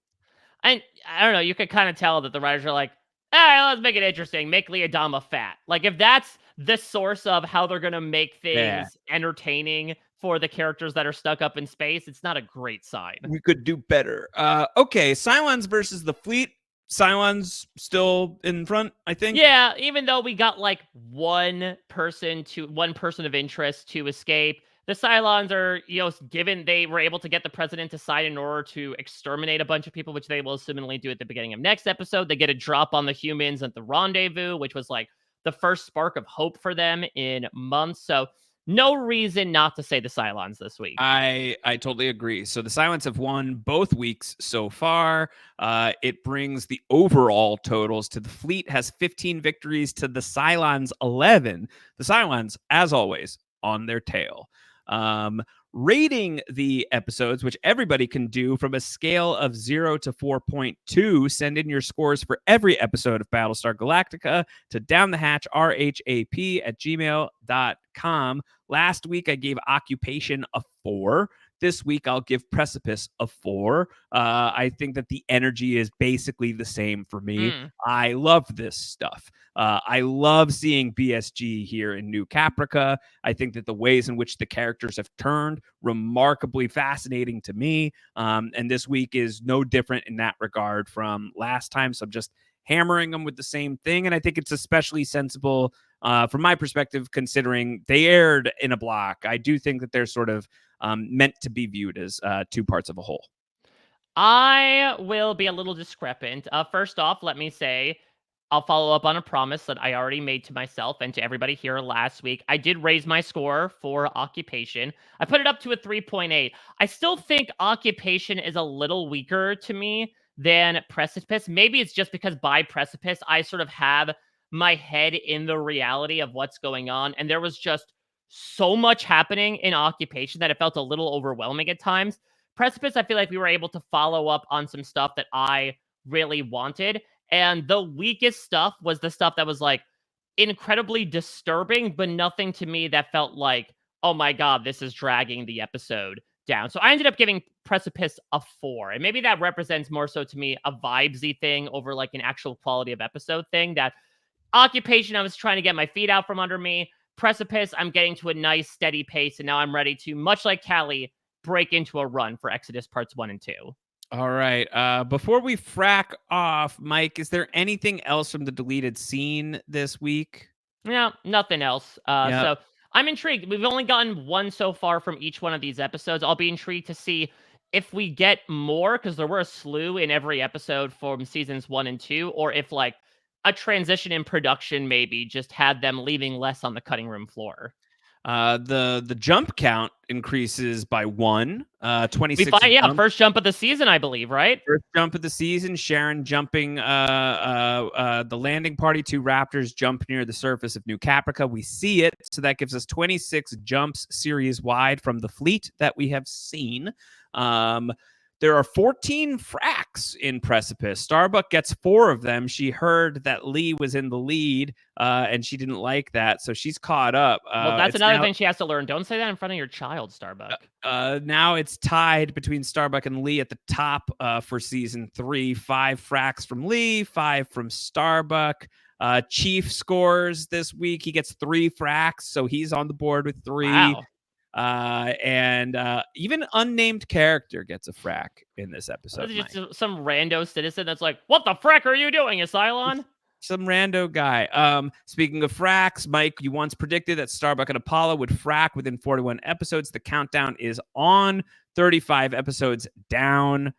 Speaker 2: And I don't know, you could kind of tell that the writers are like, all right, let's make it interesting. Make Leodama fat. Like, if that's the source of how they're going to make things entertaining for the characters that are stuck up in space, it's not a great sign.
Speaker 3: We could do better. Okay, Cylons versus the fleet. Cylons still in front, I think.
Speaker 2: Yeah, even though we got like one person of interest to escape, the Cylons are, given they were able to get the president to sign in order to exterminate a bunch of people, which they will assumingly do at the beginning of next episode. They get a drop on the humans at the rendezvous, which was like the first spark of hope for them in months. So no reason not to say the Cylons this week.
Speaker 3: I totally agree. So the Cylons have won both weeks so far. It brings the overall totals to the fleet has 15 victories to the Cylons 11. The Cylons, as always, on their tail. Rating the episodes, which everybody can do from a scale of 0 to 4.2. Send in your scores for every episode of Battlestar Galactica to downthehatchrhap@gmail.com. Last week, I gave Occupation a 4. This week, I'll give Precipice a 4. I think that the energy is basically the same for me. I love this stuff. I love seeing BSG here in New Caprica. I think that the ways in which the characters have turned, remarkably fascinating to me. And this week is no different in that regard from last time. So I'm just hammering them with the same thing. And I think it's especially sensible from my perspective, considering they aired in a block, I do think that they're sort of meant to be viewed as two parts of a whole.
Speaker 2: I will be a little discrepant. First off, let me say I'll follow up on a promise that I already made to myself and to everybody here last week. I did raise my score for Occupation. I put it up to a 3.8. I still think Occupation is a little weaker to me than Precipice. Maybe it's just because by Precipice, I sort of have my head in the reality of what's going on. And there was just so much happening in Occupation that it felt a little overwhelming at times. Precipice, I feel like we were able to follow up on some stuff that I really wanted. And the weakest stuff was the stuff that was like incredibly disturbing, but nothing to me that felt like, oh my God, this is dragging the episode down. So I ended up giving Precipice a 4. And maybe that represents more so to me a vibesy thing over like an actual quality of episode thing. That Occupation, I was trying to get my feet out from under me. Precipice, I'm getting to a nice steady pace. And now I'm ready to, much like Callie, break into a run for Exodus parts 1 and 2.
Speaker 3: All right. Before we frack off, Mike, is there anything else from the deleted scene this week?
Speaker 2: No, nothing else.
Speaker 3: Yep.
Speaker 2: So I'm intrigued. We've only gotten one so far from each one of these episodes. I'll be intrigued to see if we get more, because there were a slew in every episode from seasons 1 and 2, or if like a transition in production maybe just had them leaving less on the cutting room floor.
Speaker 3: The jump count increases by 1. 26.
Speaker 2: First jump of the season, I believe, right?
Speaker 3: First jump of the season. Sharon jumping the landing party. 2 Raptors jump near the surface of New Caprica. We see it, so that gives us 26 jumps series wide from the fleet that we have seen. There are 14 fracks in Precipice. Starbuck gets 4 of them. She heard that Lee was in the lead, and she didn't like that, so she's caught up.
Speaker 2: Well, that's another thing she has to learn. Don't say that in front of your child, Starbuck.
Speaker 3: Now it's tied between Starbuck and Lee at the top for season 3. 5 fracks from Lee, 5 from Starbuck. Chief scores this week. He gets 3 fracks, so he's on the board with 3.
Speaker 2: Wow.
Speaker 3: And even unnamed character gets a frack in this episode.
Speaker 2: Just some rando citizen that's like, what the frack are you doing, Asylon?
Speaker 3: Some rando guy. Speaking of fracks, Mike, you once predicted that Starbuck and Apollo would frack within 41 episodes. The countdown is on. 35 episodes down.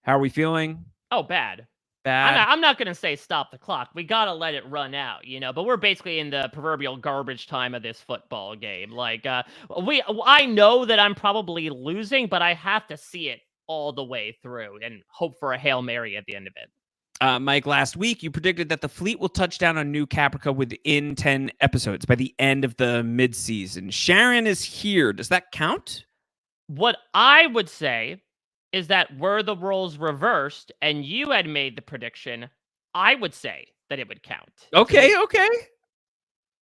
Speaker 3: How are we feeling?
Speaker 2: Oh, bad.
Speaker 3: Bad.
Speaker 2: I'm not going to say stop the clock. We got to let it run out, but we're basically in the proverbial garbage time of this football game. Like, I know that I'm probably losing, but I have to see it all the way through and hope for a Hail Mary at the end of it.
Speaker 3: Mike, last week you predicted that the fleet will touch down on New Caprica within 10 episodes by the end of the mid-season. Sharon is here. Does that count?
Speaker 2: What I would say is that were the roles reversed and you had made the prediction, I would say that it would count.
Speaker 3: Okay.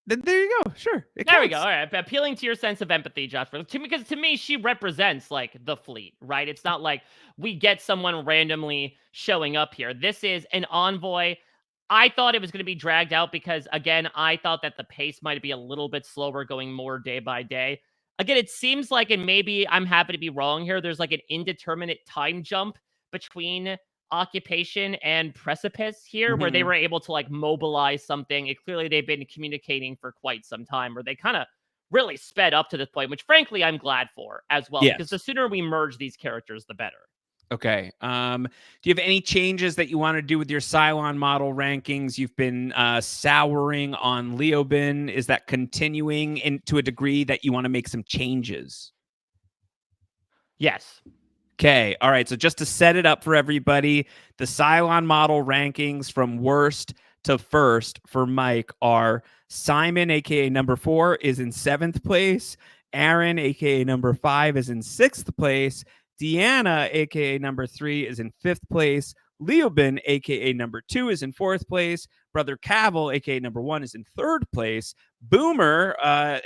Speaker 3: There you go. Sure.
Speaker 2: There we go. All right. Appealing to your sense of empathy, Josh. Because to me, she represents like the fleet, right? It's not like we get someone randomly showing up here. This is an envoy. I thought it was going to be dragged out because, again, I thought that the pace might be a little bit slower going more day by day. Again, it seems like, and maybe I'm happy to be wrong here, there's like an indeterminate time jump between Occupation and Precipice here, where they were able to like mobilize something. Clearly they've been communicating for quite some time, where they kind of really sped up to this point, which frankly I'm glad for as well, because the sooner we merge these characters, the better.
Speaker 3: Okay. Do you have any changes that you want to do with your Cylon model rankings? You've been souring on Leobin. Is that continuing to a degree that you want to make some changes?
Speaker 2: Yes.
Speaker 3: Okay. All right. So just to set it up for everybody, the Cylon model rankings from worst to first for Mike are Simon, aka number 4, is in 7th place. Aaron, aka number 5, is in 6th place. Deanna, aka number 3, is in 5th place. Leobin, aka number 2, is in 4th place. Brother Cavill, aka number 1, is in 3rd place. Boomer,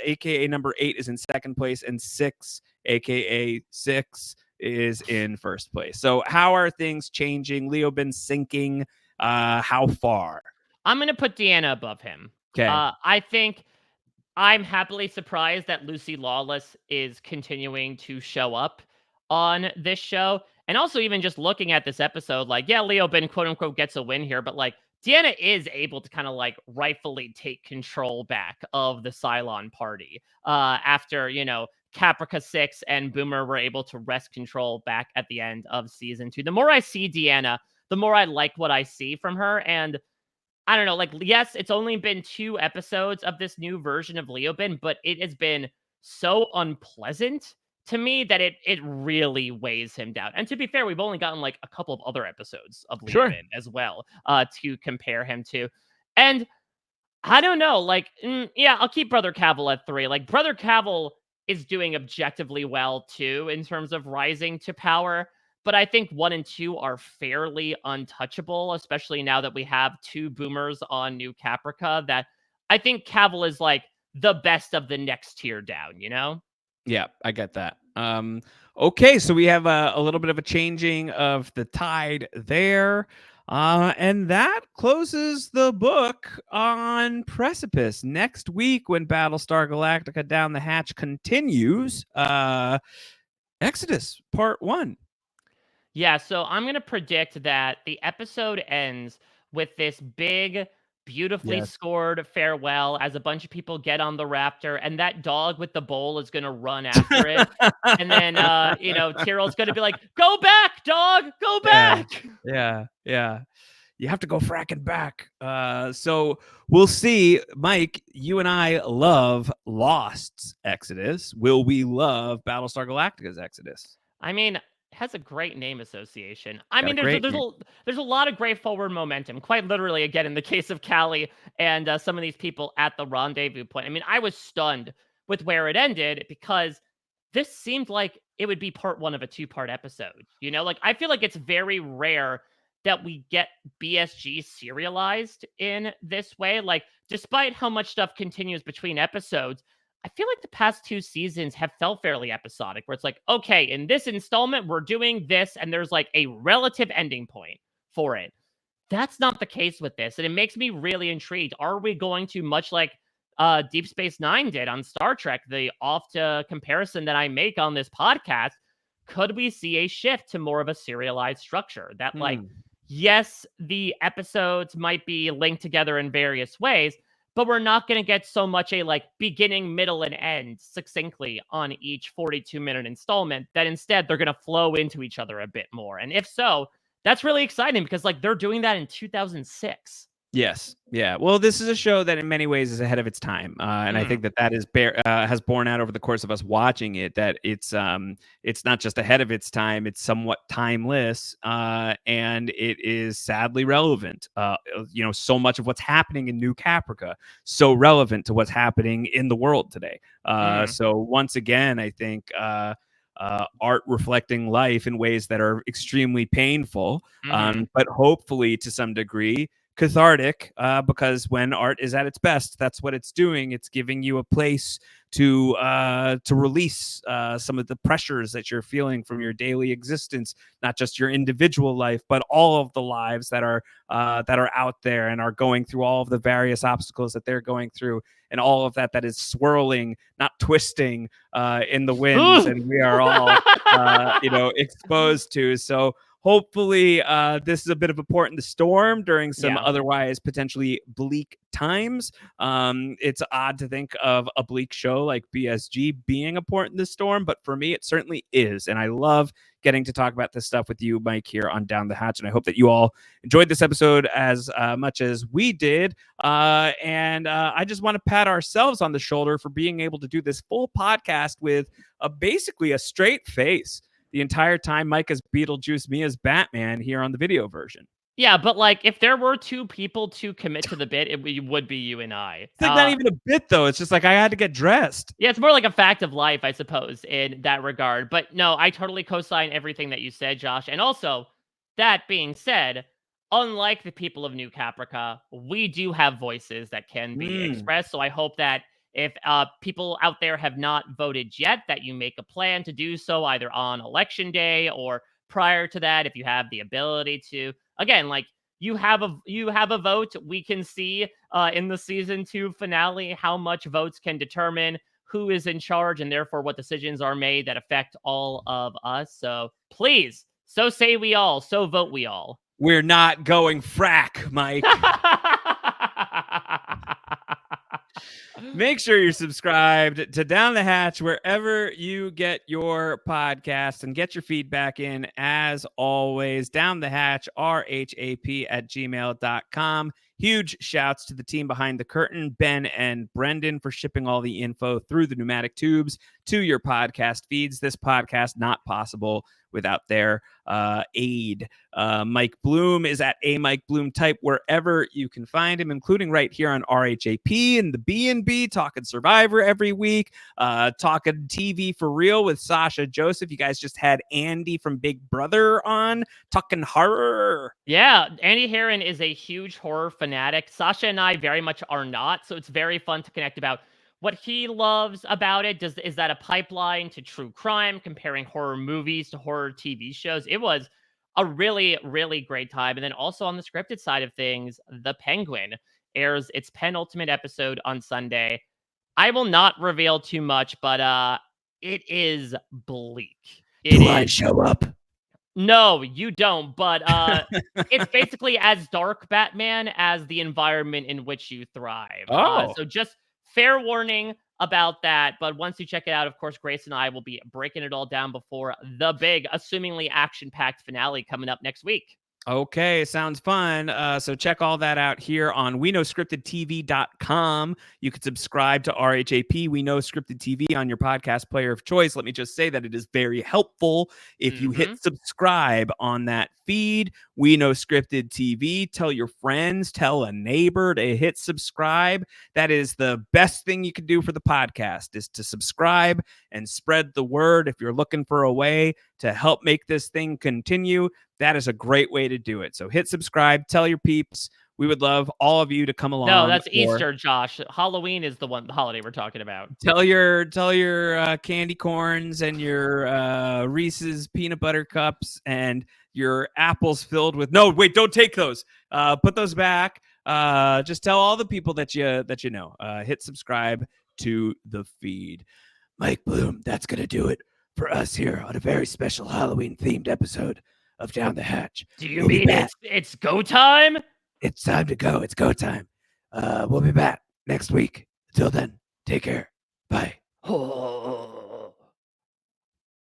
Speaker 3: aka number 8, is in 2nd place. And 6, aka 6, is in 1st place. So how are things changing? Leobin sinking. How far?
Speaker 2: I'm going to put Deanna above him.
Speaker 3: Okay.
Speaker 2: I think I'm happily surprised that Lucy Lawless is continuing to show up on this show. And also even just looking at this episode, like, yeah, Leobin quote unquote gets a win here, but like Deanna is able to kind of like rightfully take control back of the Cylon party after, Caprica 6 and Boomer were able to wrest control back at the end of season 2. The more I see Deanna, the more I like what I see from her. And I don't know, like, yes, it's only been 2 episodes of this new version of Leobin, but it has been so unpleasant to me that it really weighs him down. And to be fair, we've only gotten like a couple of other episodes of
Speaker 3: Sure.
Speaker 2: Leobin as well to compare him to. And I don't know, like, yeah, I'll keep Brother Cavill at 3. Like, Brother Cavill is doing objectively well too in terms of rising to power. But I think 1 and 2 are fairly untouchable, especially now that we have 2 boomers on New Caprica. That I think Cavill is like the best of the next tier down,
Speaker 3: Yeah, I get that. Okay, so we have a little bit of a changing of the tide there. And that closes the book on Precipice. Next week, when Battlestar Galactica Down the Hatch continues, Exodus Part 1.
Speaker 2: Yeah, so I'm going to predict that the episode ends with this big, beautifully
Speaker 3: Yes.
Speaker 2: scored farewell as a bunch of people get on the Raptor, and that dog with the bowl is going to run after it. And then, Tyrell's going to be like, "Go back, dog! Go
Speaker 3: Yeah.
Speaker 2: back!"
Speaker 3: Yeah. You have to go fracking back. So we'll see. Mike, you and I love Lost's Exodus. Will we love Battlestar Galactica's Exodus?
Speaker 2: I mean, it has a great name association. I
Speaker 3: Got
Speaker 2: mean,
Speaker 3: a great name.
Speaker 2: there's a lot of great forward momentum. Quite literally, again, in the case of Callie and some of these people at the rendezvous point. I mean, I was stunned with where it ended because this seemed like it would be part 1 of a 2-part episode. Like I feel like it's very rare that we get BSG serialized in this way. Like, despite how much stuff continues between episodes, I feel like the past 2 seasons have felt fairly episodic, where it's like, okay, in this installment, we're doing this, and there's like a relative ending point for it. That's not the case with this, and it makes me really intrigued. Are we going to, much like Deep Space Nine did on Star Trek, the oft comparison that I make on this podcast, could we see a shift to more of a serialized structure that, like, yes, the episodes might be linked together in various ways, but we're not going to get so much a like beginning, middle, and end succinctly on each 42-minute installment, that instead they're going to flow into each other a bit more. And if so, that's really exciting because like they're doing that in 2006.
Speaker 3: Yes. Yeah. Well, this is a show that in many ways is ahead of its time. And I think that is has borne out over the course of us watching it, that it's not just ahead of its time, it's somewhat timeless. And it is sadly relevant. So much of what's happening in New Caprica, so relevant to what's happening in the world today. So once again, I think art reflecting life in ways that are extremely painful, but hopefully to some degree cathartic, because when art is at its best, that's what it's doing. It's giving you a place to release some of the pressures that you're feeling from your daily existence, not just your individual life, but all of the lives that are out there and are going through all of the various obstacles that they're going through, and all of that is swirling, not twisting, in the winds, and we are all exposed to. So hopefully, this is a bit of a port in the storm during some otherwise potentially bleak times. It's odd to think of a bleak show like BSG being a port in the storm, but for me, it certainly is. And I love getting to talk about this stuff with you, Mike, here on Down the Hatch. And I hope that you all enjoyed this episode as much as we did. And I just want to pat ourselves on the shoulder for being able to do this full podcast with basically a straight face the entire time. Mike as Beetlejuice, me as Batman here on the video version.
Speaker 2: Yeah, but like if there were 2 people to commit to the bit, it would be you and I.
Speaker 3: It's like not even a bit though. It's just like I had to get dressed.
Speaker 2: Yeah, it's more like a fact of life, I suppose, in that regard. But no, I totally co-sign everything that you said, Josh. And also, that being said, unlike the people of New Caprica, we do have voices that can be expressed. So I hope that if people out there have not voted yet, that you make a plan to do so either on election day or prior to that, if you have the ability to. Again, like you have a vote. We can see in the season 2 finale how much votes can determine who is in charge and therefore what decisions are made that affect all of us. So please, so say we all, so vote we all.
Speaker 3: We're not going frack, Mike. Make sure you're subscribed to Down the Hatch wherever you get your podcasts and get your feedback in. As always, Down the Hatch, RHAP@gmail.com. Huge shouts to the team behind the curtain, Ben and Brendan, for shipping all the info through the pneumatic tubes to your podcast feeds. This podcast not possible without their aid. Mike Bloom is at a Mike Bloom type wherever you can find him, including right here on RHAP and the B&B, talking Survivor every week, talking TV for real with Sasha Joseph. You guys just had Andy from Big Brother on, talking horror.
Speaker 2: Yeah, Andy Heron is a huge horror fanatic. Sasha and I very much are not, so it's very fun to connect about what he loves about it. Is that a pipeline to true crime, comparing horror movies to horror TV shows? It was a really, really great time. And then also on the scripted side of things, The Penguin airs its penultimate episode on Sunday. I will not reveal too much, but it is bleak.
Speaker 1: Do I show up?
Speaker 2: No, you don't, but it's basically as dark Batman as the environment in which you thrive. So just fair warning about that. But once you check it out, of course, Grace and I will be breaking it all down before the big, assumingly action-packed finale coming up next week.
Speaker 3: Okay, sounds fun. So check all that out here on WeKnowScriptedTV.com. You can subscribe to RHAP, We Know Scripted TV, on your podcast player of choice. Let me just say that it is very helpful if you hit subscribe on that feed. We Know Scripted TV. Tell your friends, tell a neighbor to hit subscribe. That is the best thing you can do for the podcast, is to subscribe and spread the word. If you're looking for a way to help make this thing continue, that is a great way to do it. So hit subscribe, tell your peeps. We would love all of you to come along.
Speaker 2: No, that's Easter, Josh. Halloween is the holiday we're talking about.
Speaker 3: Tell your candy corns and your Reese's peanut butter cups and your apples filled with. No, wait, don't take those. Put those back. Just tell all the people that you know. Hit subscribe to the feed.
Speaker 1: Mike Bloom, that's gonna do it for us here on a very special Halloween themed episode of Down the Hatch.
Speaker 2: Do you mean it's go time?
Speaker 1: It's time to go. It's go time. We'll be back next week. Until then, take care. Bye.
Speaker 2: Oh.